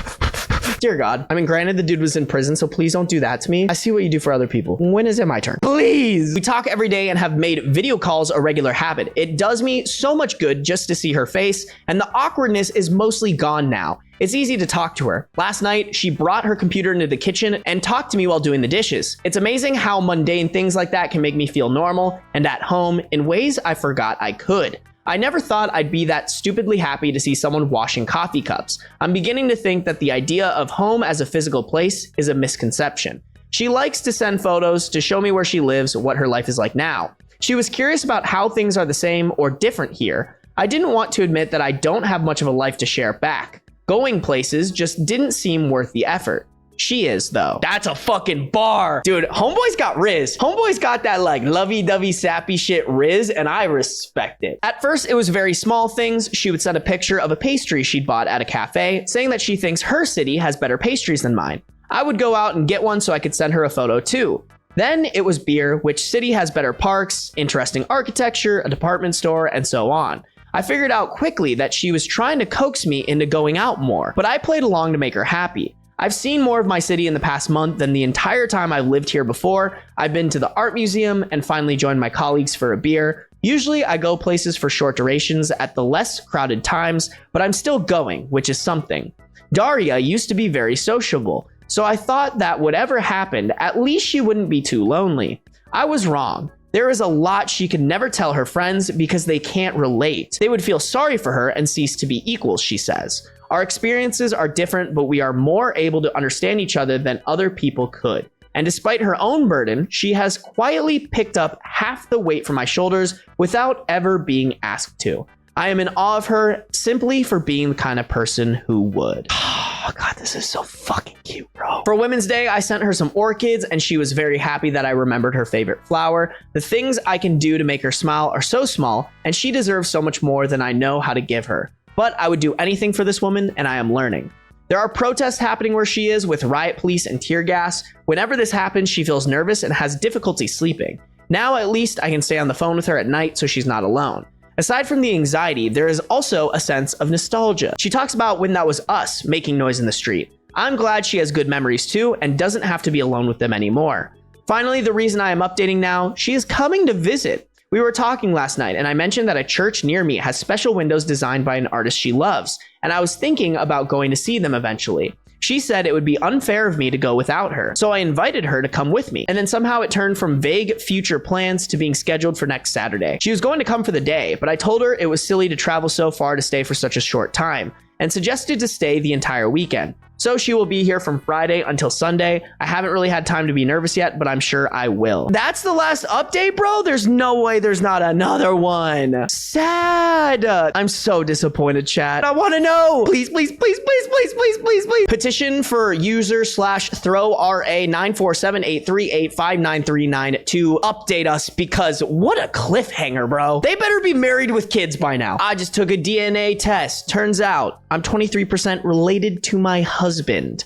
Dear God. I mean, granted, the dude was in prison, so please don't do that to me. I see what you do for other people. When is it my turn? Please. We talk every day and have made video calls a regular habit. It does me so much good just to see her face, and the awkwardness is mostly gone now. It's easy to talk to her. Last night, she brought her computer into the kitchen and talked to me while doing the dishes. It's amazing how mundane things like that can make me feel normal and at home in ways I forgot I could. I never thought I'd be that stupidly happy to see someone washing coffee cups. I'm beginning to think that the idea of home as a physical place is a misconception. She likes to send photos to show me where she lives, what her life is like now. She was curious about how things are the same or different here. I didn't want to admit that I don't have much of a life to share back. Going places just didn't seem worth the effort. She is, though. That's a fucking bar. Dude, homeboy's got Riz. Homeboy's got that like lovey-dovey sappy shit Riz, and I respect it. At first, it was very small things. She would send a picture of a pastry she'd bought at a cafe, saying that she thinks her city has better pastries than mine. I would go out and get one so I could send her a photo too. Then it was beer, which city has better parks, interesting architecture, a department store, and so on. I figured out quickly that she was trying to coax me into going out more, but I played along to make her happy. I've seen more of my city in the past month than the entire time I've lived here before. I've been to the art museum and finally joined my colleagues for a beer. Usually I go places for short durations at the less crowded times, but I'm still going, which is something. Daria used to be very sociable, so I thought that whatever happened, at least she wouldn't be too lonely. I was wrong. There is a lot she could never tell her friends because they can't relate. They would feel sorry for her and cease to be equals, she says. Our experiences are different, but we are more able to understand each other than other people could. And despite her own burden, she has quietly picked up half the weight from my shoulders without ever being asked to. I am in awe of her simply for being the kind of person who would. Oh God, this is so fucking cute, bro. For Women's Day, I sent her some orchids and she was very happy that I remembered her favorite flower. The things I can do to make her smile are so small, and she deserves so much more than I know how to give her. But I would do anything for this woman, and I am learning. There are protests happening where she is with riot police and tear gas. Whenever this happens, she feels nervous and has difficulty sleeping. Now at least I can stay on the phone with her at night so she's not alone. Aside from the anxiety, there is also a sense of nostalgia. She talks about when that was us making noise in the street. I'm glad she has good memories too and doesn't have to be alone with them anymore. Finally, the reason I am updating now, she is coming to visit. We were talking last night and I mentioned that a church near me has special windows designed by an artist she loves, and I was thinking about going to see them eventually. She said it would be unfair of me to go without her, so I invited her to come with me, and then somehow it turned from vague future plans to being scheduled for next Saturday. She was going to come for the day, but I told her it was silly to travel so far to stay for such a short time, and suggested to stay the entire weekend. So she will be here from Friday until Sunday. I haven't really had time to be nervous yet, but I'm sure I will. That's the last update, bro? There's no way there's not another one. Sad. I'm so disappointed, chat. I want to know. Please, please, please, please, please, please, please, please. Petition for user/throw RA947838593 to update us, because what a cliffhanger, bro. They better be married with kids by now. I just took a DNA test. Turns out I'm 23% related to my husband.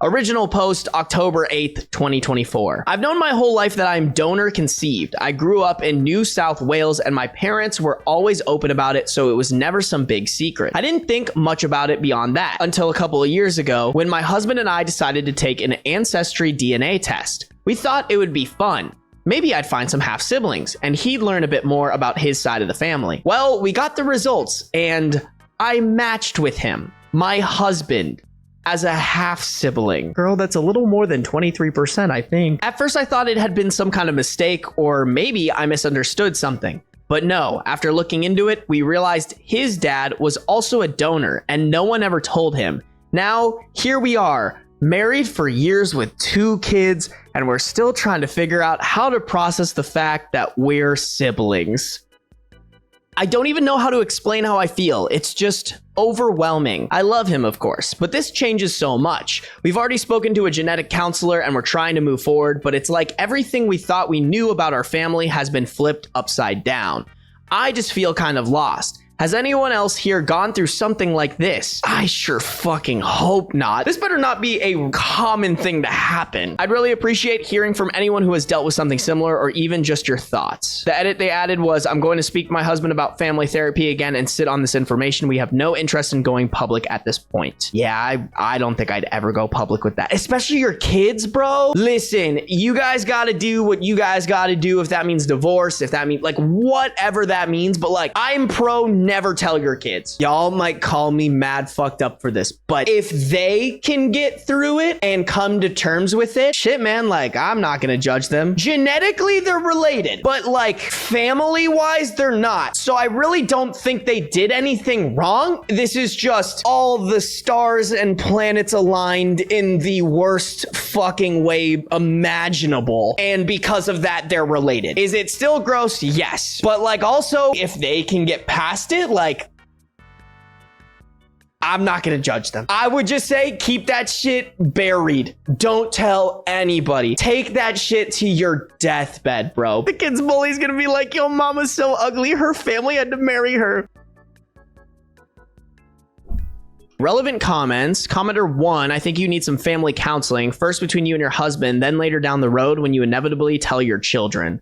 Original post October 8th, 2024. I've known my whole life that I'm donor conceived. I grew up in New South Wales and my parents were always open about it, so it was never some big secret. I didn't think much about it beyond that until a couple of years ago when my husband and I decided to take an ancestry DNA test. We thought it would be fun. Maybe I'd find some half siblings and he'd learn a bit more about his side of the family. Well, we got the results and I matched with him, my husband, as a half sibling. Girl, that's a little more than 23%, I think. At first I thought it had been some kind of mistake, or maybe I misunderstood something. But no, after looking into it, we realized his dad was also a donor and no one ever told him. Now, here we are, Married for years with 2 kids, and we're still trying to figure out how to process the fact that we're siblings. I don't even know how to explain how I feel. It's just overwhelming. I love him, of course, but this changes so much. We've already spoken to a genetic counselor and we're trying to move forward, but it's like everything we thought we knew about our family has been flipped upside down. I just feel kind of lost. Has anyone else here gone through something like this? I sure fucking hope not. This better not be a common thing to happen. I'd really appreciate hearing from anyone who has dealt with something similar or even just your thoughts. The edit they added was, I'm going to speak to my husband about family therapy again and sit on this information. We have no interest in going public at this point. Yeah, I don't think I'd ever go public with that. Especially your kids, bro. Listen, you guys gotta do what you guys gotta do. If that means divorce, if that means like whatever that means. But like, I'm pro never tell your kids. Y'all might call me mad fucked up for this, but if they can get through it and come to terms with it, shit, man, like I'm not gonna judge them. Genetically, they're related, but like family wise, they're not. So I really don't think they did anything wrong. This is just all the stars and planets aligned in the worst fucking way imaginable. And because of that, they're related. Is it still gross? Yes. But like also, if they can get past it, like I'm not gonna judge them. I would just say keep that shit buried. Don't tell anybody. Take that shit to your deathbed, bro. The kid's bully's gonna be like, yo, mama's so ugly, her family had to marry her. Relevant comments. Commenter 1, I think you need some family counseling. First between you and your husband, then later down the road when you inevitably tell your children.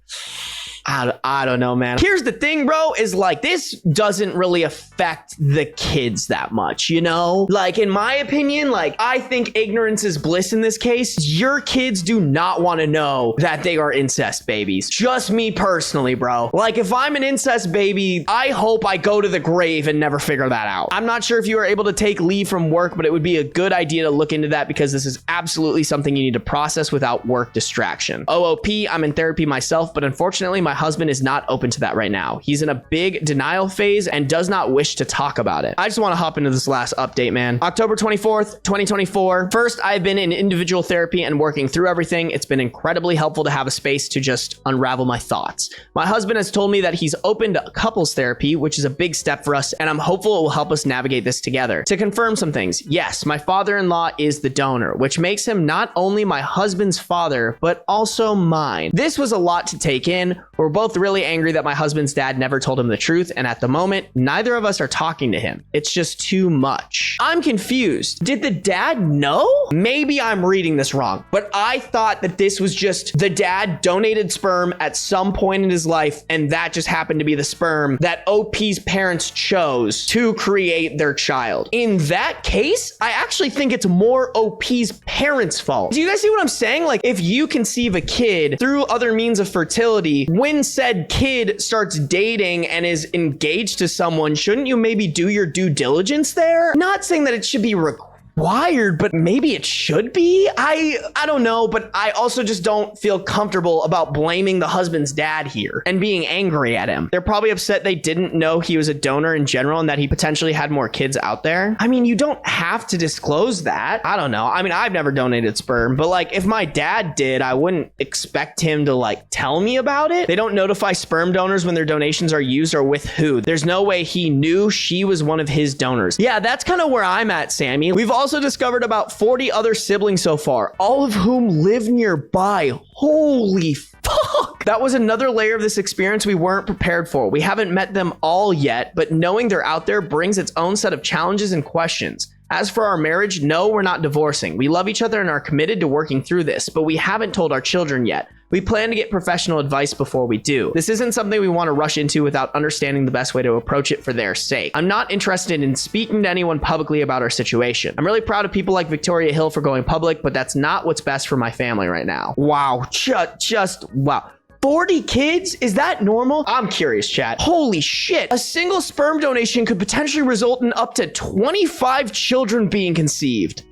I don't know, man. Here's the thing, bro, is like this doesn't really affect the kids that much, you know? Like, in my opinion, like, I think ignorance is bliss in this case. Your kids do not want to know that they are incest babies. Just me personally, bro. Like, if I'm an incest baby, I hope I go to the grave and never figure that out. I'm not sure if you are able to take leave from work, but it would be a good idea to look into that because this is absolutely something you need to process without work distraction. OOP, I'm in therapy myself, but unfortunately, my husband is not open to that right now. He's in a big denial phase and does not wish to talk about it. I just want to hop into this last update, man. October 24th, 2024. First, I've been in individual therapy and working through everything. It's been incredibly helpful to have a space to just unravel my thoughts. My husband has told me that he's open to couples therapy, which is a big step for us, and I'm hopeful it will help us navigate this together. To confirm some things, yes, my father-in-law is the donor, which makes him not only my husband's father, but also mine. This was a lot to take in. We're both really angry that my husband's dad never told him the truth, and at the moment, neither of us are talking to him. It's just too much. I'm confused. Did the dad know? Maybe I'm reading this wrong, but I thought that this was just the dad donated sperm at some point in his life, and that just happened to be the sperm that OP's parents chose to create their child. In that case, I actually think it's more OP's parents' fault. Do you guys see what I'm saying? Like, if you conceive a kid through other means of fertility, when said kid starts dating and is engaged to someone, shouldn't you maybe do your due diligence there? Not saying that it should be required, but maybe it should be. I don't know, but I also just don't feel comfortable about blaming the husband's dad here and being angry at him. They're probably upset they didn't know he was a donor in general and that he potentially had more kids out there. I mean, you don't have to disclose that. I don't know. I mean, I've never donated sperm, but like if my dad did, I wouldn't expect him to like tell me about it. They don't notify sperm donors when their donations are used or with who. There's no way he knew she was one of his donors. Yeah, that's kind of where I'm at, Sammy. We've also discovered about 40 other siblings so far, all of whom live nearby. Holy fuck. That was another layer of this experience we weren't prepared for. We haven't met them all yet, but knowing they're out there brings its own set of challenges and questions. As for our marriage, no, we're not divorcing. We love each other and are committed to working through this, but we haven't told our children yet. We plan to get professional advice before we do. This isn't something we want to rush into without understanding the best way to approach it for their sake. I'm not interested in speaking to anyone publicly about our situation. I'm really proud of people like Victoria Hill for going public, but that's not what's best for my family right now. Wow, just wow. 40 kids? Is that normal? I'm curious, chat. Holy shit. A single sperm donation could potentially result in up to 25 children being conceived.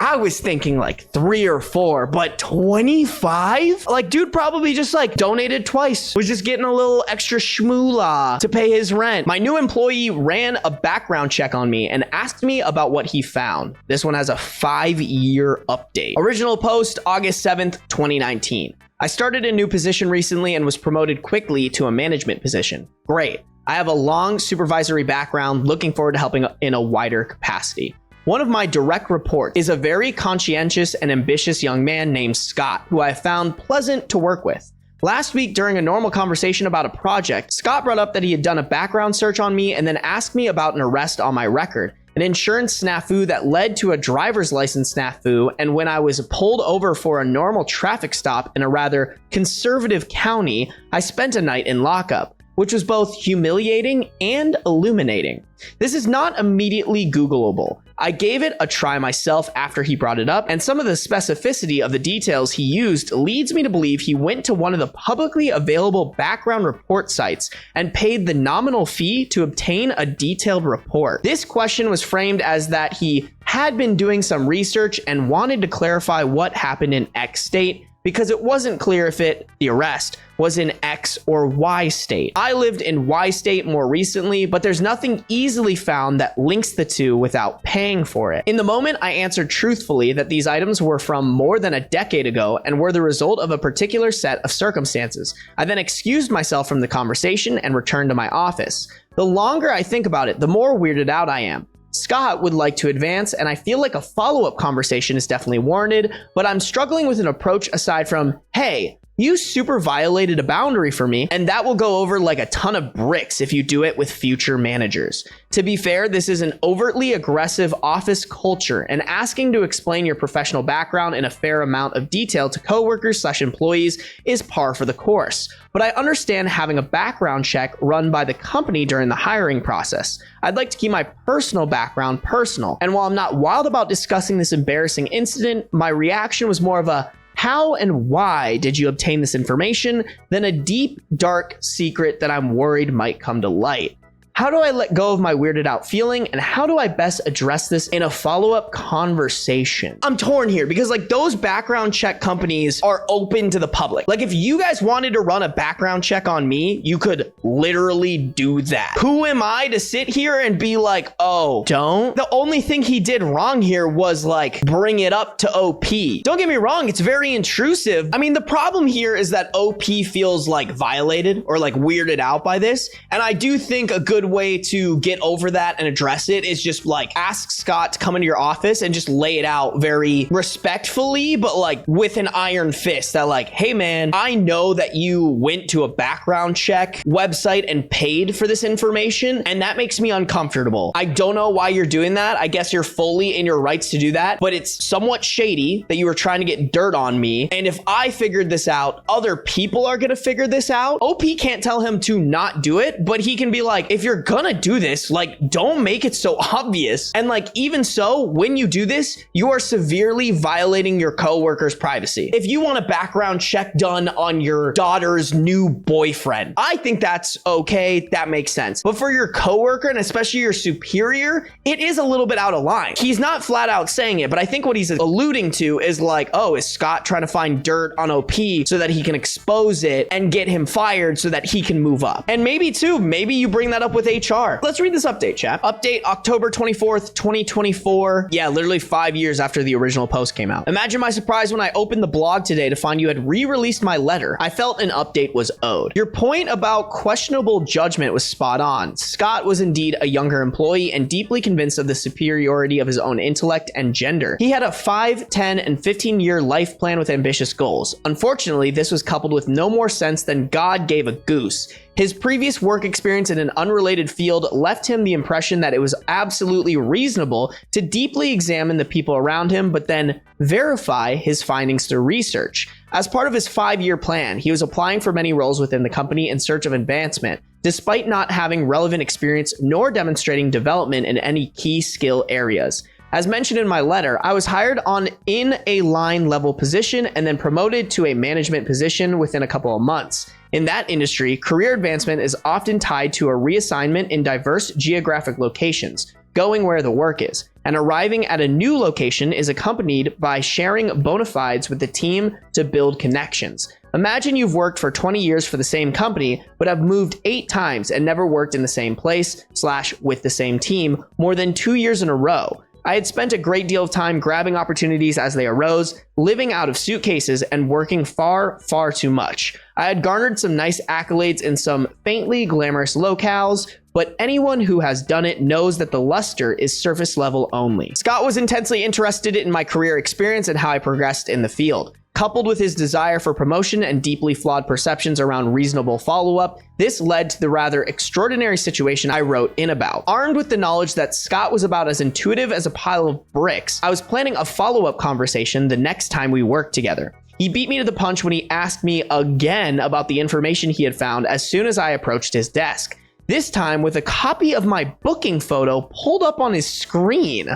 I was thinking like 3 or 4, but 25? Like, dude probably just like donated twice, was just getting a little extra shmoolah to pay his rent. My new employee ran a background check on me and asked me about what he found. This one has a 5-year update. Original post, August 7th, 2019. I started a new position recently and was promoted quickly to a management position. Great. I have a long supervisory background, looking forward to helping in a wider capacity. One of my direct reports is a very conscientious and ambitious young man named Scott, who I found pleasant to work with. Last week, during a normal conversation about a project, Scott brought up that he had done a background search on me and then asked me about an arrest on my record, an insurance snafu that led to a driver's license snafu, and when I was pulled over for a normal traffic stop in a rather conservative county, I spent a night in lockup, which was both humiliating and illuminating. This is not immediately Googleable. I gave it a try myself after he brought it up, and some of the specificity of the details he used leads me to believe he went to one of the publicly available background report sites and paid the nominal fee to obtain a detailed report. This question was framed as that he had been doing some research and wanted to clarify what happened in X state, because it wasn't clear if the arrest was in X or Y state. I lived in Y state more recently, but there's nothing easily found that links the two without paying for it. In the moment, I answered truthfully that these items were from more than a decade ago and were the result of a particular set of circumstances. I then excused myself from the conversation and returned to my office. The longer I think about it, the more weirded out I am. Scott would like to advance, and I feel like a follow-up conversation is definitely warranted, but I'm struggling with an approach aside from, hey, you super violated a boundary for me, and that will go over like a ton of bricks if you do it with future managers. To be fair, this is an overtly aggressive office culture, and asking to explain your professional background in a fair amount of detail to coworkers/employees is par for the course. But I understand having a background check run by the company during the hiring process. I'd like to keep my personal background personal, and while I'm not wild about discussing this embarrassing incident, my reaction was more of a how and why did you obtain this information than a deep, dark secret that I'm worried might come to light. How do I let go of my weirded out feeling, and how do I best address this in a follow-up conversation? I'm torn here because like those background check companies are open to the public. Like if you guys wanted to run a background check on me, you could literally do that. Who am I to sit here and be like, oh, don't? The only thing he did wrong here was like bring it up to OP. Don't get me wrong, it's very intrusive. I mean, the problem here is that OP feels like violated or like weirded out by this. And I do think a good way to get over that and address it is just like ask Scott to come into your office and just lay it out very respectfully, but like with an iron fist that like, hey man, I know that you went to a background check website and paid for this information, and that makes me uncomfortable. I don't know why you're doing that. I guess you're fully in your rights to do that, but it's somewhat shady that you were trying to get dirt on me. And if I figured this out, other people are going to figure this out. OP can't tell him to not do it, but he can be like, if you're gonna do this, like don't make it so obvious. And like even so, when you do this, you are severely violating your coworker's privacy. If you want a background check done on your daughter's new boyfriend, I think that's okay, that makes sense. But for your coworker and especially your superior, it is a little bit out of line. He's not flat out saying it, but I think what he's alluding to is like, oh, is Scott trying to find dirt on OP so that he can expose it and get him fired so that he can move up? And maybe too, maybe you bring that up with HR. Let's read this update, chat. Update October 24th, 2024. Yeah, literally 5 years after the original post came out. Imagine my surprise when I opened the blog today to find you had re-released my letter. I felt an update was owed. Your point about questionable judgment was spot on. Scott was indeed a younger employee and deeply convinced of the superiority of his own intellect and gender. He had a 5, 10, and 15-year life plan with ambitious goals. Unfortunately, this was coupled with no more sense than God gave a goose. His previous work experience in an unrelated field left him the impression that it was absolutely reasonable to deeply examine the people around him, but then verify his findings through research. As part of his 5-year plan, he was applying for many roles within the company in search of advancement, despite not having relevant experience nor demonstrating development in any key skill areas. As mentioned in my letter, I was hired on in a line level position and then promoted to a management position within a couple of months. In that industry, career advancement is often tied to a reassignment in diverse geographic locations. going where the work is, and arriving at a new location is accompanied by sharing bona fides with the team to build connections. Imagine you've worked for 20 years for the same company, but have moved 8 times and never worked in the same place / with the same team more than 2 years in a row. I had spent a great deal of time grabbing opportunities as they arose, living out of suitcases, and working far, far too much. I had garnered some nice accolades in some faintly glamorous locales, but anyone who has done it knows that the luster is surface level only. Scott was intensely interested in my career experience and how I progressed in the field. Coupled with his desire for promotion and deeply flawed perceptions around reasonable follow-up, this led to the rather extraordinary situation I wrote in about. Armed with the knowledge that Scott was about as intuitive as a pile of bricks, I was planning a follow-up conversation the next time we worked together. He beat me to the punch when he asked me again about the information he had found as soon as I approached his desk. This time with a copy of my booking photo pulled up on his screen.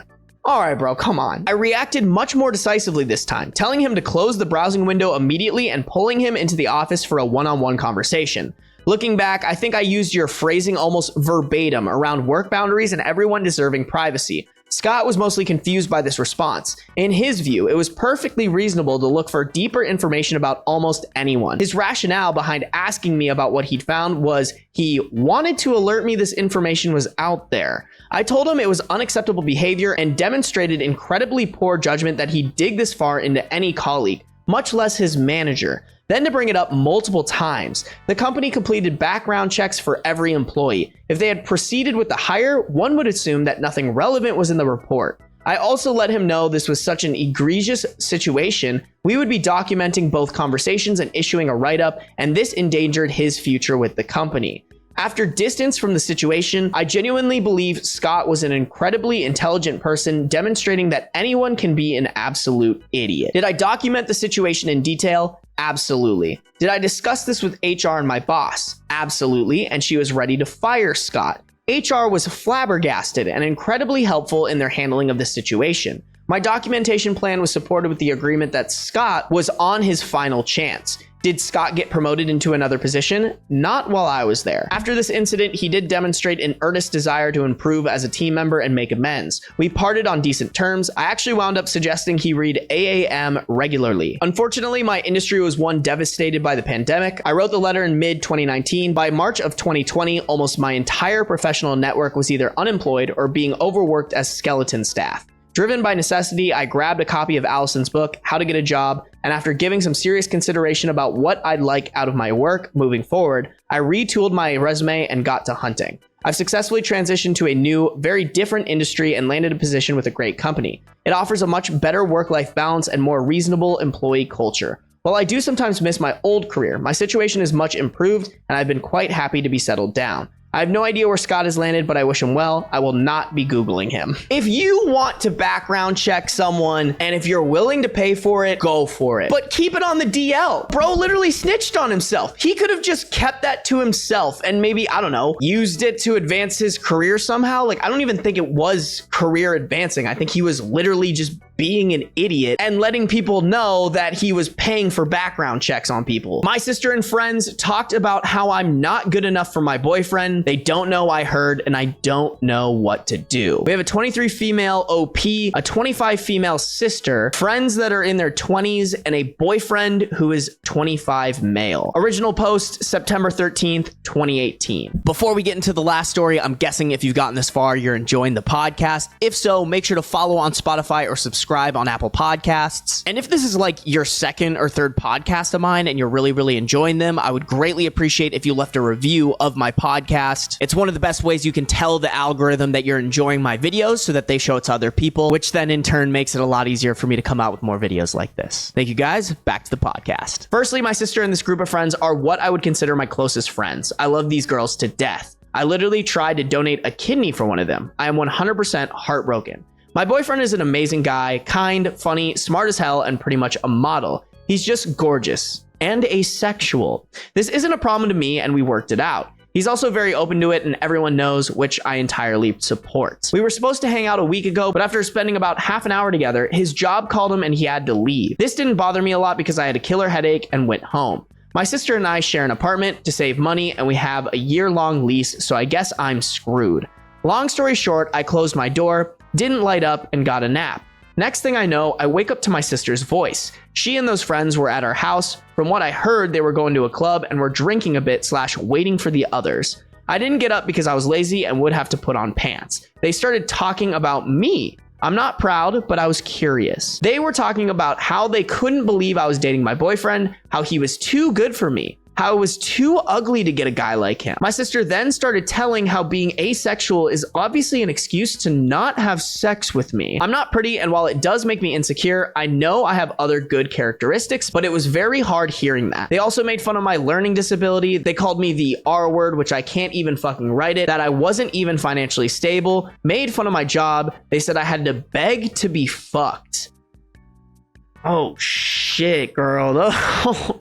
All right, bro, come on. I reacted much more decisively this time, telling him to close the browsing window immediately and pulling him into the office for a one-on-one conversation. Looking back, I think I used your phrasing almost verbatim around work boundaries and everyone deserving privacy. Scott was mostly confused by this response. In his view, it was perfectly reasonable to look for deeper information about almost anyone. His rationale behind asking me about what he'd found was he wanted to alert me this information was out there. I told him it was unacceptable behavior and demonstrated incredibly poor judgment that he'd dig this far into any colleague, much less his manager. Then to bring it up multiple times, the company completed background checks for every employee. If they had proceeded with the hire, one would assume that nothing relevant was in the report. I also let him know this was such an egregious situation, we would be documenting both conversations and issuing a write-up, and this endangered his future with the company. After distance from the situation, I genuinely believe Scott was an incredibly intelligent person, demonstrating that anyone can be an absolute idiot. Did I document the situation in detail? Absolutely. Did I discuss this with HR and my boss? Absolutely, and she was ready to fire Scott. HR was flabbergasted and incredibly helpful in their handling of the situation. My documentation plan was supported with the agreement that Scott was on his final chance. Did Scott get promoted into another position? Not while I was there. After this incident, he did demonstrate an earnest desire to improve as a team member and make amends. We parted on decent terms. I actually wound up suggesting he read AAM regularly. Unfortunately, my industry was one devastated by the pandemic. I wrote the letter in mid-2019. By March of 2020, almost my entire professional network was either unemployed or being overworked as skeleton staff. Driven by necessity, I grabbed a copy of Allison's book, How to Get a Job, and after giving some serious consideration about what I'd like out of my work moving forward, I retooled my resume and got to hunting. I've successfully transitioned to a new, very different industry and landed a position with a great company. It offers a much better work-life balance and more reasonable employee culture. While I do sometimes miss my old career, my situation is much improved and I've been quite happy to be settled down. I have no idea where Scott has landed, but I wish him well. I will not be Googling him. If you want to background check someone, and if you're willing to pay for it, go for it. But keep it on the DL. Bro literally snitched on himself. He could have just kept that to himself and maybe, I don't know, used it to advance his career somehow. Like, I don't even think it was career advancing. I think he was literally just being an idiot and letting people know that he was paying for background checks on people. My sister and friends talked about how I'm not good enough for my boyfriend. They don't know I heard, and I don't know what to do. We have a 23 female OP, a 25 female sister, friends that are in their 20s, and a boyfriend who is 25 male. Original post, September 13th, 2018. Before we get into the last story, I'm guessing if you've gotten this far, you're enjoying the podcast. If so, make sure to follow on Spotify or subscribe on Apple Podcasts. And if this is like your second or third podcast of mine and you're really enjoying them, I would greatly appreciate if you left a review of my podcast. It's one of the best ways you can tell the algorithm that you're enjoying my videos so that they show it to other people, which then in turn makes it a lot easier for me to come out with more videos like this. Thank you guys. Back to the podcast. Firstly, my sister and this group of friends are what I would consider my closest friends. I love these girls to death. I literally tried to donate a kidney for one of them. I am 100% heartbroken. My boyfriend is an amazing guy, kind, funny, smart as hell, and pretty much a model. He's just gorgeous and asexual. This isn't a problem to me, and we worked it out. He's also very open to it, and everyone knows, which I entirely support. We were supposed to hang out a week ago, but after spending about half an hour together, his job called him and he had to leave. This didn't bother me a lot because I had a killer headache and went home. My sister and I share an apartment to save money, and we have a year-long lease, so I guess I'm screwed. Long story short, I closed my door, didn't light up, and got a nap. Next thing I know, I wake up to my sister's voice. She and those friends were at our house. From what I heard, they were going to a club and were drinking a bit / waiting for the others. I didn't get up because I was lazy and would have to put on pants. They started talking about me. I'm not proud, but I was curious. They were talking about how they couldn't believe I was dating my boyfriend, how he was too good for me, how it was too ugly to get a guy like him. My sister then started telling how being asexual is obviously an excuse to not have sex with me. I'm not pretty, and while it does make me insecure, I know I have other good characteristics, but it was very hard hearing that. They also made fun of my learning disability. They called me the R word, which I can't even fucking write it, that I wasn't even financially stable, made fun of my job. They said I had to beg to be fucked. Oh shit, girl.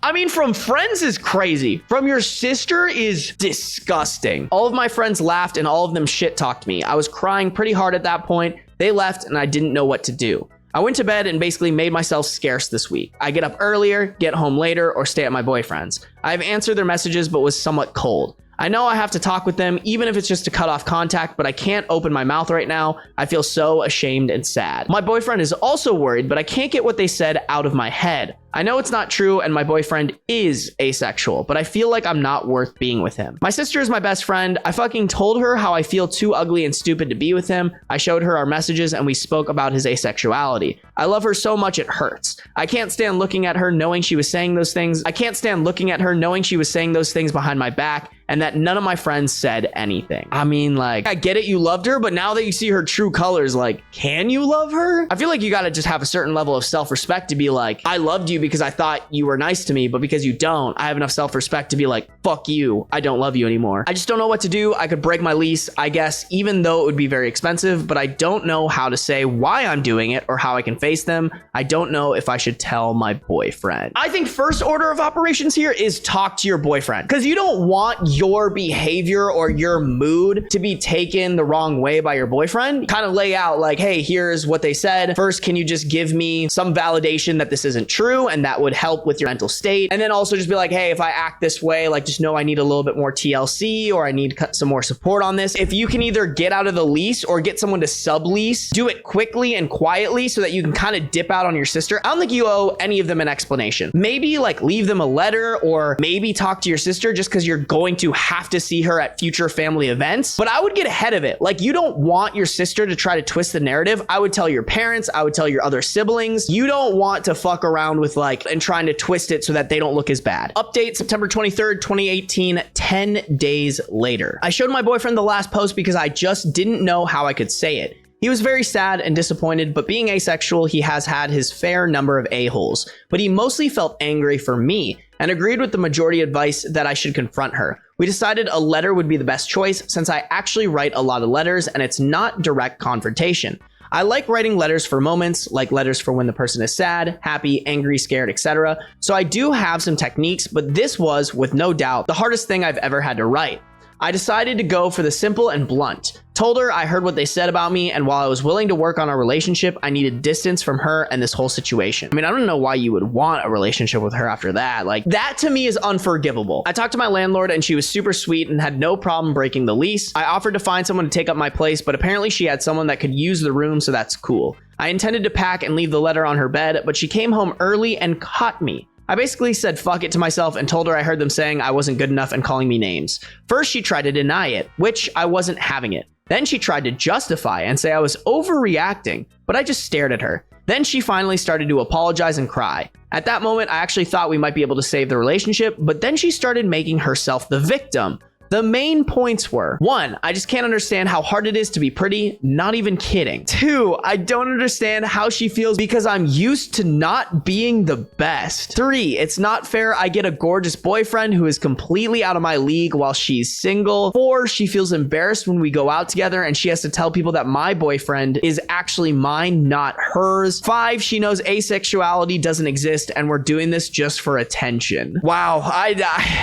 I mean, from friends is crazy. From your sister is disgusting. All of my friends laughed and all of them shit talked me. I was crying pretty hard at that point. They left and I didn't know what to do. I went to bed and basically made myself scarce this week. I get up earlier, get home later, or stay at my boyfriend's. I've answered their messages but was somewhat cold. I know I have to talk with them, even if it's just to cut off contact, but I can't open my mouth right now. I feel so ashamed and sad. My boyfriend is also worried, but I can't get what they said out of my head. I know it's not true and my boyfriend is asexual, but I feel like I'm not worth being with him. My sister is my best friend. I fucking told her how I feel too ugly and stupid to be with him. I showed her our messages and we spoke about his asexuality. I love her so much it hurts. I can't stand looking at her knowing she was saying those things. I can't stand looking at her knowing she was saying those things behind my back and that none of my friends said anything. I mean, like, I get it, you loved her, but now that you see her true colors, like, can you love her? I feel like you gotta just have a certain level of self-respect to be like, I loved you because I thought you were nice to me, but because you don't, I have enough self-respect to be like, fuck you, I don't love you anymore. I just don't know what to do. I could break my lease, I guess, even though it would be very expensive, but I don't know how to say why I'm doing it or how I can face them. I don't know if I should tell my boyfriend. I think first order of operations here is talk to your boyfriend, because you don't want your behavior or your mood to be taken the wrong way by your boyfriend. Kind of lay out like, hey, here's what they said. First, can you just give me some validation that this isn't true? And that would help with your mental state. And then also just be like, hey, if I act this way, like just know I need a little bit more TLC or I need some more support on this. If you can either get out of the lease or get someone to sublease, do it quickly and quietly so that you can kind of dip out on your sister. I don't think you owe any of them an explanation. Maybe like leave them a letter or maybe talk to your sister just because you're going to have to see her at future family events. But I would get ahead of it. Like, you don't want your sister to try to twist the narrative. I would tell your parents, I would tell your other siblings. You don't want to fuck around with like and trying to twist it so that they don't look as bad. Update September 23rd, 2018, 10 days later. I showed my boyfriend the last post because I just didn't know how I could say it. He was very sad and disappointed, but being asexual, he has had his fair number of a-holes, but he mostly felt angry for me and agreed with the majority advice that I should confront her. We decided a letter would be the best choice since I actually write a lot of letters and it's not direct confrontation. I like writing letters for moments, like letters for when the person is sad, happy, angry, scared, etc. So I do have some techniques, but this was, with no doubt, the hardest thing I've ever had to write. I decided to go for the simple and blunt. Told her I heard what they said about me, and while I was willing to work on our relationship, I needed distance from her and this whole situation. I mean, I don't know why you would want a relationship with her after that. Like, that to me is unforgivable. I talked to my landlord and she was super sweet and had no problem breaking the lease. I offered to find someone to take up my place, but apparently she had someone that could use the room, so that's cool. I intended to pack and leave the letter on her bed, but she came home early and caught me. I basically said fuck it to myself and told her I heard them saying I wasn't good enough and calling me names. First, she tried to deny it, which I wasn't having it. Then she tried to justify and say I was overreacting, but I just stared at her. Then she finally started to apologize and cry. At that moment, I actually thought we might be able to save the relationship, but then she started making herself the victim. The main points were: 1, I just can't understand how hard it is to be pretty, not even kidding. 2, I don't understand how she feels because I'm used to not being the best. 3, it's not fair I get a gorgeous boyfriend who is completely out of my league while she's single. 4, she feels embarrassed when we go out together and she has to tell people that my boyfriend is actually mine, not hers. 5, she knows asexuality doesn't exist and we're doing this just for attention. Wow, I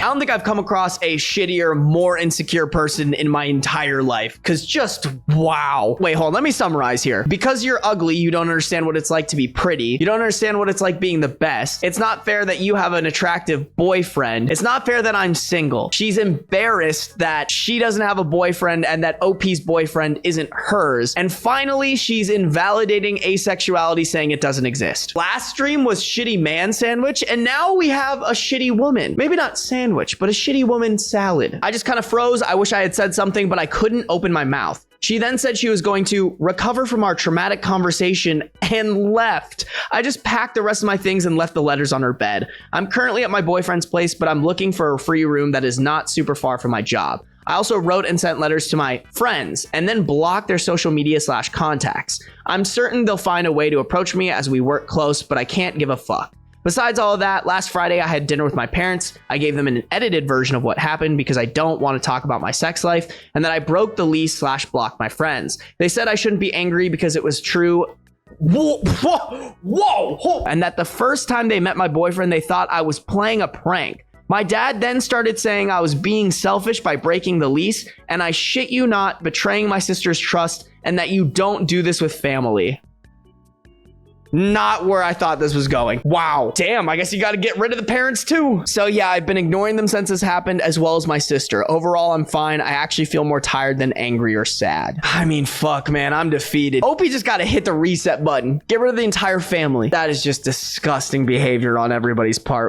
don't think I've come across a shittier, more more insecure person in my entire life. Cause just wow. Wait, hold on. Let me summarize here. Because you're ugly, you don't understand what it's like to be pretty. You don't understand what it's like being the best. It's not fair that you have an attractive boyfriend. It's not fair that I'm single. She's embarrassed that she doesn't have a boyfriend and that OP's boyfriend isn't hers. And finally, she's invalidating asexuality, saying it doesn't exist. Last stream was shitty man sandwich, and now we have a shitty woman. Maybe not sandwich, but a shitty woman salad. I just kind of froze. I wish I had said something, but I couldn't open my mouth. She then said she was going to recover from our traumatic conversation and left. I just packed the rest of my things and left the letters on her bed. I'm currently at my boyfriend's place, but I'm looking for a free room that is not super far from my job. I also wrote and sent letters to my friends and then blocked their social media / contacts. I'm certain they'll find a way to approach me as we work close, but I can't give a fuck. Besides all of that, last Friday I had dinner with my parents. I gave them an edited version of what happened because I don't want to talk about my sex life, and that I broke the lease / blocked my friends. They said I shouldn't be angry because it was true. Whoa! And that the first time they met my boyfriend, they thought I was playing a prank. My dad then started saying I was being selfish by breaking the lease, and I shit you not, betraying my sister's trust, and that you don't do this with family. Not where I thought this was going. Wow. Damn, I guess you got to get rid of the parents too. So yeah, I've been ignoring them since this happened, as well as my sister. Overall, I'm fine. I actually feel more tired than angry or sad. I mean, fuck, man, I'm defeated. Opie just got to hit the reset button. Get rid of the entire family. That is just disgusting behavior on everybody's part.